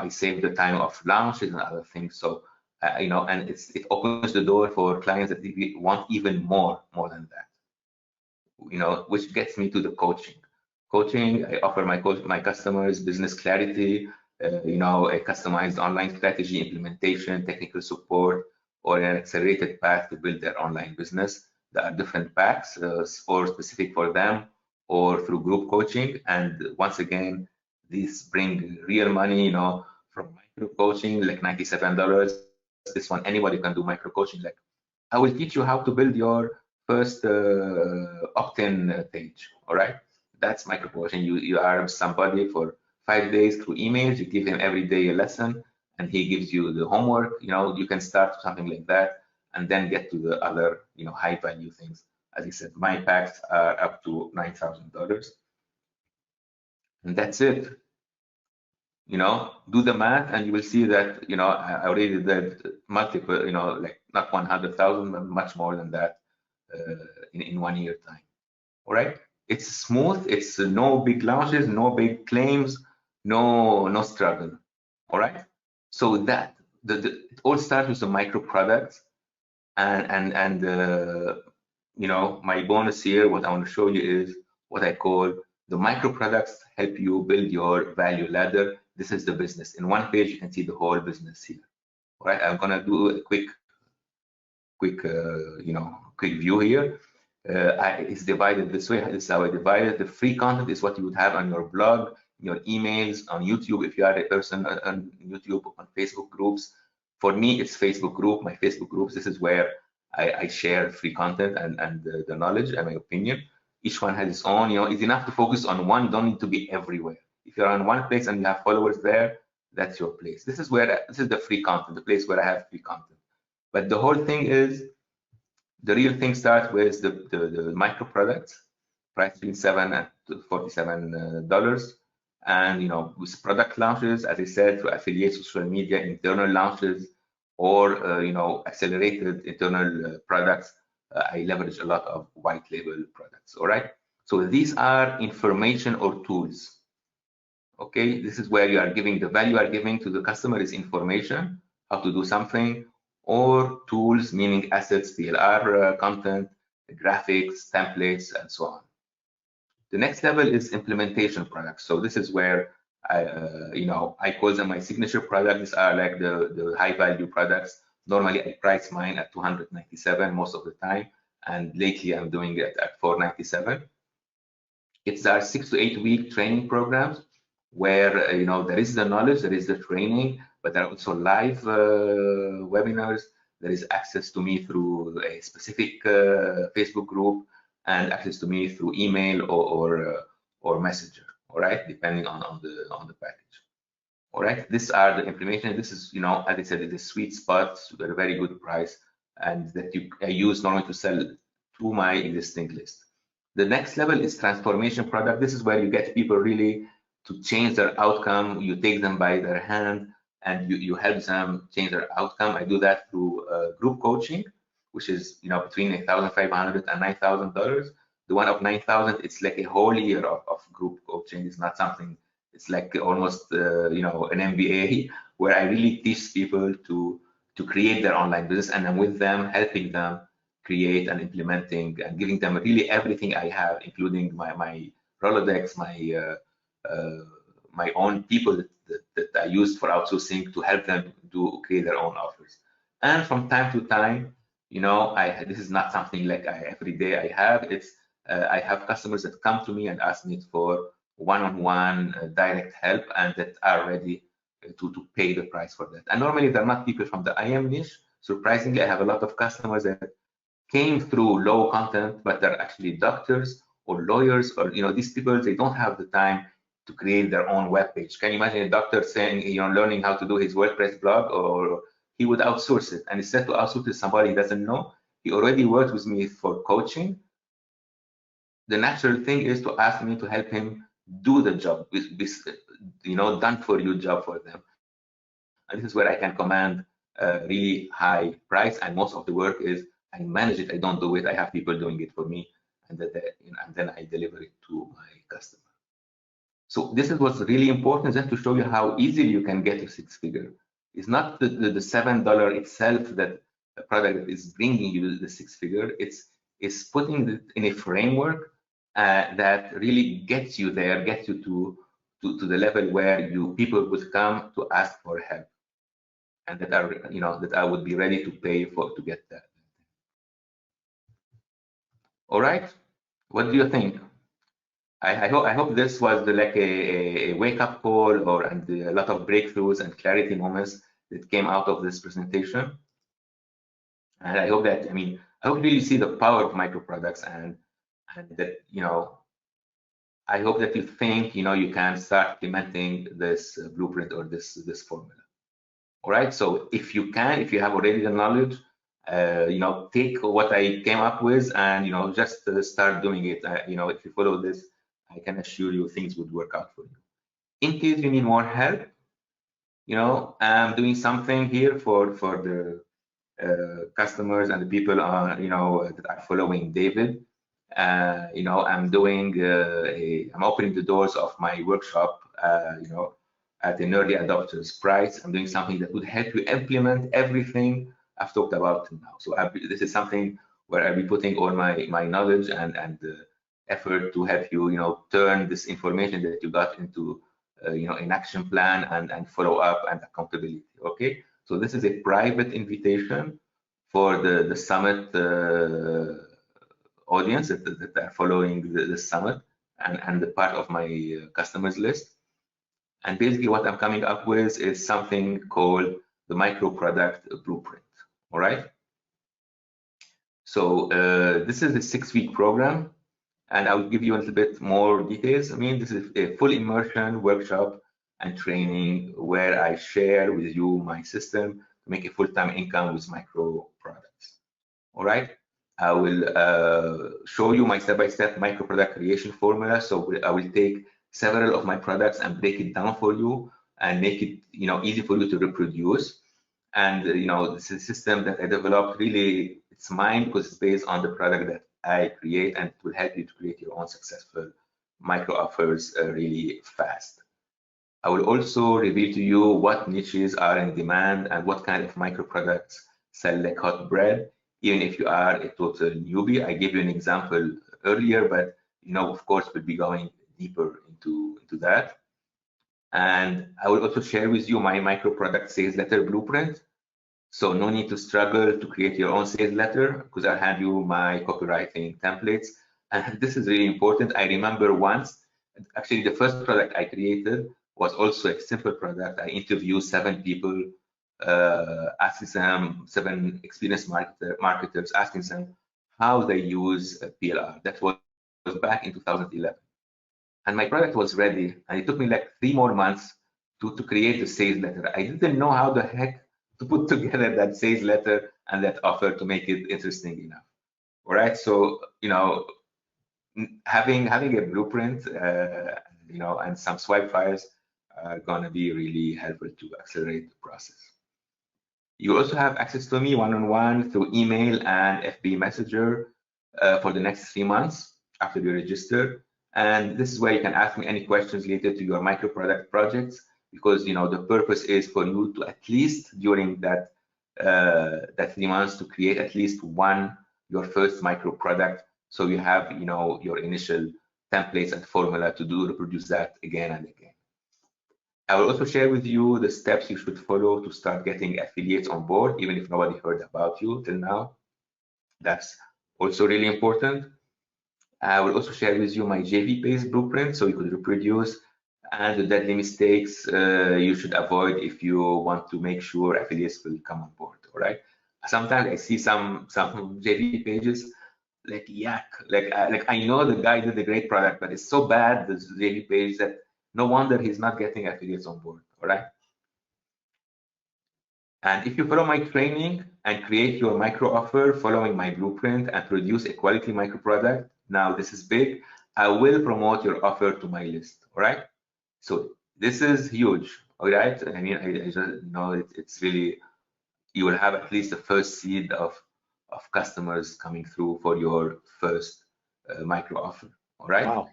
Speaker 2: save the time of launches and other things. So, and it opens the door for clients that want even more than that, which gets me to the coaching. I offer my customers business clarity, a customized online strategy, implementation, technical support, or an accelerated path to build their online business. There are different packs or specific for them, or through group coaching. And once again, these bring real money, from micro coaching, like $97. This one, anybody can do micro coaching. Like, I will teach you how to build your first opt-in page. All right, that's micro coaching. You arm somebody for 5 days through emails. You give him every day a lesson, and he gives you the homework. You can start something like that, and then get to the other, high value things. As I said, my packs are up to $9,000, and that's it. Do the math, and you will see that I already did multiple, like not 100,000, but much more than that in 1 year time. All right, it's smooth. It's no big launches, no big claims, no struggle. All right, so that it all starts with the micro products, and my bonus here, what I want to show you is what I call the micro products help you build your value ladder. This is the business. In one page, you can see the whole business here. All right, I'm gonna do a quick view here. It's divided this way. This is how I divide it. The free content is what you would have on your blog, your emails, on YouTube, if you are a person on YouTube, on Facebook groups. For me, it's Facebook group. My Facebook groups, this is where I share free content and the knowledge and my opinion. Each one has its own. It's enough to focus on one. Don't need to be everywhere. If you're on one place and you have followers there, that's your place. This is the free content, the place where I have free content. But the whole thing is, the real thing starts with the micro products, price between $7 to $47, and with product launches, as I said, through affiliate, social media, internal launches, or accelerated internal products. I leverage a lot of white label products. All right, so these are information or tools. Okay, this is where you are giving the value you are giving to the customer is information, how to do something, or tools, meaning assets, PLR content, graphics, templates, and so on. The next level is implementation products. So this is where I call them my signature products. These are like the high value products Normally, I price mine at $297 most of the time, and lately I'm doing it at $497. It's our 6 to 8 week training programs where there is the knowledge, there is the training, but there are also live webinars. There is access to me through a specific Facebook group and access to me through email or messenger. All right, depending on the package. All right, these are the information. This is, as I said, it's a sweet spot at a very good price, and that I use normally to sell to my existing list. The next level is transformation product. This is where you get people really to change their outcome. You take them by their hand and you help them change their outcome. I do that through group coaching, which is between $1,500 and $9,000. The one of $9,000, it's like a whole year of group coaching. It's not something. It's like almost an MBA where I really teach people to create their online business, and I'm with them, helping them create and implementing and giving them really everything I have, including my Rolodex, my own people that I use for outsourcing to help them create their own offers. And from time to time, this is not something like every day I have. It's I have customers that come to me and ask me for one-on-one direct help, and that are ready to pay the price for that. And normally they're not people from the IM niche. Surprisingly, I have a lot of customers that came through low content, but they're actually doctors or lawyers, or these people, they don't have the time to create their own web page. Can you imagine a doctor saying, learning how to do his WordPress blog? Or he would outsource it, and instead to outsource to somebody he doesn't know, he already worked with me for coaching. The natural thing is to ask me to help him do the job, done for you job for them. And this is where I can command a really high price, and most of the work is I manage it, I don't do it. I have people doing it for me, and then I deliver it to my customer. So this is what's really important, just to show you how easily you can get a six-figure. It's not the $7 itself that a product is bringing you the six-figure. It's putting it in a framework that really gets you there, gets you to the level where people would come to ask for help, and that are that I would be ready to pay to get that. All right, what do you think? I hope this was like a wake-up call, and a lot of breakthroughs and clarity moments that came out of this presentation. And I hope that, I hope you really see the power of microproducts, and that, I hope that you think, you can start implementing this blueprint or this formula. All right, so if you have already the knowledge, take what I came up with and, just start doing it. If you follow this, I can assure you things would work out for you. In case you need more help, I'm doing something here for the customers and the people that are following David. I'm doing I'm opening the doors of my workshop, at an early adopters price. I'm doing something that would help you implement everything I've talked about now. So this is something where I'll be putting all my knowledge and effort to help you, turn this information that you got into, an action plan and follow up and accountability. Okay, so this is a private invitation for the summit audience that are following the summit and the part of my customers list. And basically what I'm coming up with is something called the Microproduct Blueprint. All right. So this is a 6-week program, and I'll give you a little bit more details. This is a full immersion workshop and training where I share with you my system to make a full-time income with micro products. All right. I will show you my step-by-step microproduct creation formula. So I will take several of my products and break it down for you and make it easy for you to reproduce. And this is a system that I developed. Really, it's mine because it's based on the product that I create, and it will help you to create your own successful micro offers really fast. I will also reveal to you what niches are in demand and what kind of micro products sell like hot bread, even if you are a total newbie. I gave you an example earlier, but of course, we'll be going deeper into that. And I will also share with you my micro product sales letter blueprint. So no need to struggle to create your own sales letter, because I'll hand you my copywriting templates. And this is really important. I remember once, actually the first product I created was also a simple product. I interviewed 7 people, asking them, 7 experienced marketers, asking them how they use PLR. That was back in 2011. And my product was ready, and it took me like 3 more months to create the sales letter. I didn't know how the heck to put together that sales letter and that offer to make it interesting enough. All right, so having a blueprint, and some swipe files are gonna be really helpful to accelerate the process. You also have access to me one-on-one through email and FB Messenger for the next 3 months after you register. And this is where you can ask me any questions related to your micro product projects, because the purpose is for you to at least during that 3 months to create at least your first micro product, so you have your initial templates and formula to reproduce that again and again. I will also share with you the steps you should follow to start getting affiliates on board, even if nobody heard about you till now. That's also really important. I will also share with you my JV-based blueprint, so you could reproduce, and the deadly mistakes you should avoid if you want to make sure affiliates will come on board. All right. Sometimes I see some JV pages like yuck, like I know the guy did a great product, but it's so bad, the JV page, that no wonder he's not getting affiliates on board. All right. And if you follow my training and create your micro offer following my blueprint and produce a quality micro product, now this is big, I will promote your offer to my list. All right. So this is huge. All right. I mean, I just know it's really, you will have at least the first seed of customers coming through for your first micro offer. All right.
Speaker 1: Wow,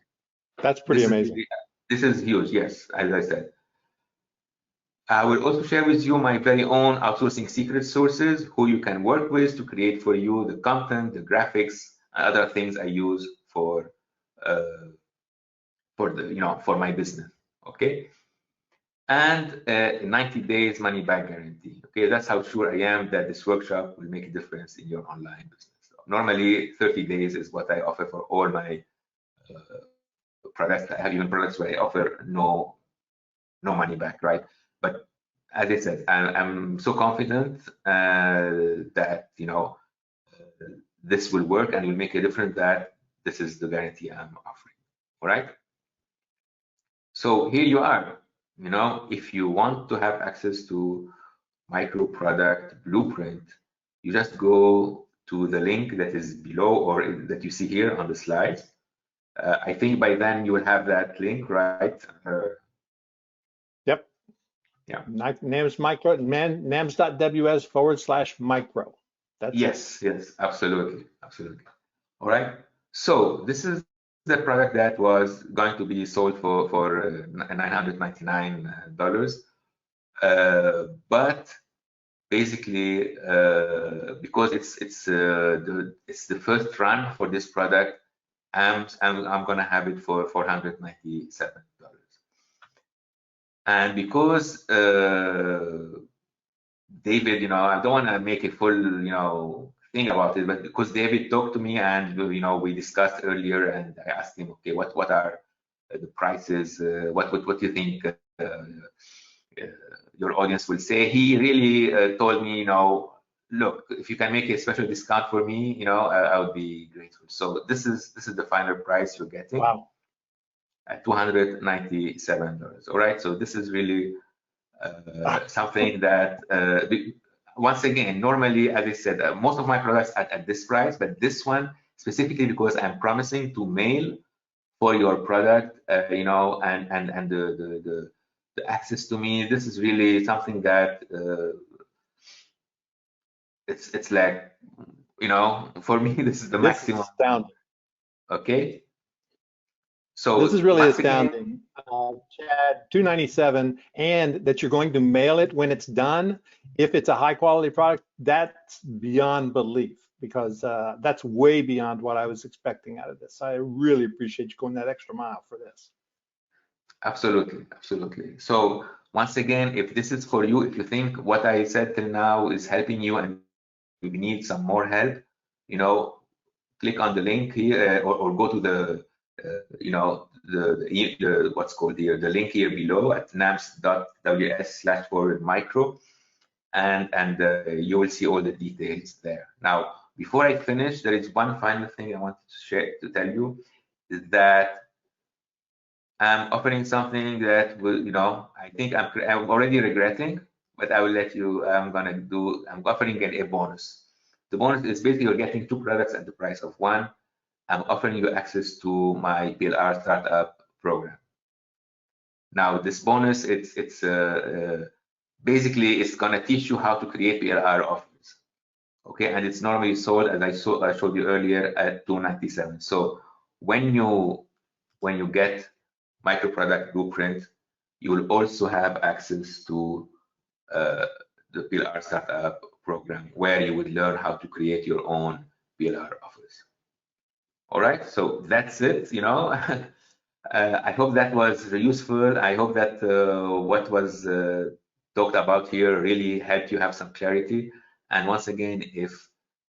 Speaker 1: that's pretty amazing.
Speaker 2: This is huge. Yes, as I said. I will also share with you my very own outsourcing secret sources, who you can work with to create for you the content, the graphics, and other things I use for my business. Okay. And 90 days money back guarantee. Okay, that's how sure I am that this workshop will make a difference in your online business. Normally, 30 days is what I offer for all my products. I have even products where I offer no money back, right? But as I said, I'm so confident that this will work and will make a difference, that this is the guarantee I'm offering. All right. So here you are. If you want to have access to micro product blueprint, you just go to the link that is below or that you see here on the slides. I think by then you will have that link, right?
Speaker 1: Yep.
Speaker 2: Yeah.
Speaker 1: NAMS micro, nams.ws/micro. That's
Speaker 2: yes, absolutely. All right. So this is the product that was going to be sold for $999, but basically because it's the first run for this product, I'm gonna have it for $497. And because David, I don't want to make a full thing about it, but because David talked to me and we discussed earlier, and I asked him, okay, what are the prices? What do you think your audience will say? He really told me, look, if you can make a special discount for me, I would be grateful. So this is the final price you're getting.
Speaker 1: Wow.
Speaker 2: At $297. All right, so this is really something that once again, normally, as I said, most of my products at this price, but this one specifically because I'm promising to mail for your product, and the access to me. This is really something that it's like, for me, this is the maximum.
Speaker 1: Astounding.
Speaker 2: Okay. So
Speaker 1: this is really astounding, Chad. $297, and that you're going to mail it when it's done. If it's a high quality product, that's beyond belief, because that's way beyond what I was expecting out of this. I really appreciate you going that extra mile for this.
Speaker 2: Absolutely. So Once again, if this is for you, if you think what I said till now is helping you and you need some more help, you know, click on the link here or go to the, you know, the what's called here, the link here below at nams.ws/micro, and you will see all the details there. Now, before I finish, there is one final thing I wanted to tell you, is that I'm offering something that will, you know, I think I'm already regretting, but I will let you, I'm offering a bonus. The bonus is basically you're getting 2 products at the price of 1. I'm offering you access to my PLR startup program. Now, this bonus, basically it's gonna teach you how to create PLR offers. Okay, and it's normally sold, as I showed you earlier, at $297. So when you get Microproduct Blueprint, you will also have access to the PLR startup program, where you would learn how to create your own PLR offers. All right, so that's it. You know, I hope that was useful. I hope that what was talked about here really helped you have some clarity. And once again, if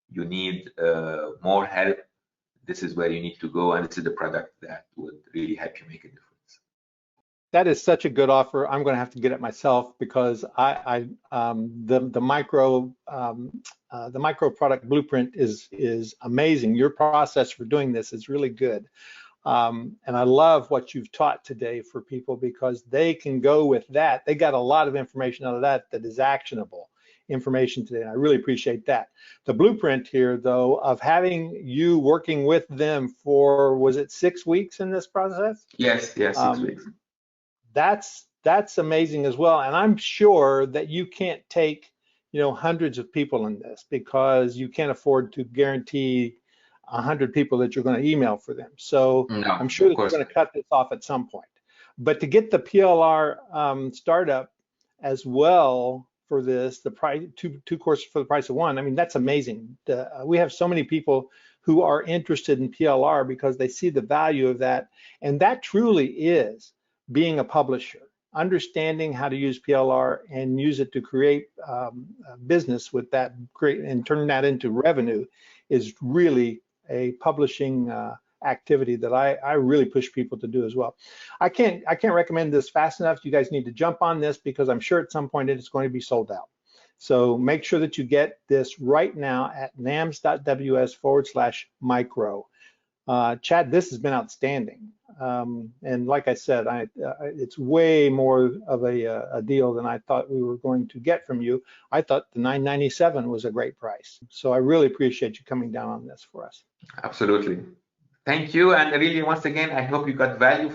Speaker 2: you need more help, this is where you need to go, and this is the product that would really help you make a difference.
Speaker 1: That is such a good offer. I'm going to have to get it myself, because the Microproduct Blueprint is amazing. Your process for doing this is really good. And I love what you've taught today for people, because they can go with that. They got a lot of information out of that is actionable information today, and I really appreciate that. The blueprint here, though, of having you working with them for, was it 6 weeks in this process?
Speaker 2: Yes, 6 weeks.
Speaker 1: That's amazing as well. And I'm sure that you can't take, you know, hundreds of people in this, because you can't afford to guarantee 100 people that you're going to email for them. So
Speaker 2: no,
Speaker 1: I'm sure that you're going to cut this off at some point. But to get the PLR startup as well for this, the price, two courses for the price of 1, I mean, that's amazing. We have so many people who are interested in PLR because they see the value of that. And that truly is being a publisher, understanding how to use PLR and use it to create business with that, and turn that into revenue, is really a publishing activity that I really push people to do as well. I can't recommend this fast enough. You guys need to jump on this, because I'm sure at some point it's going to be sold out. So make sure that you get this right now at nams.ws/micro. Chad, this has been outstanding. And like I said, it's way more of a deal than I thought we were going to get from you. I thought the $997 was a great price. So I really appreciate you coming down on this for us.
Speaker 2: Absolutely. Thank you. And really, once again, I hope you got value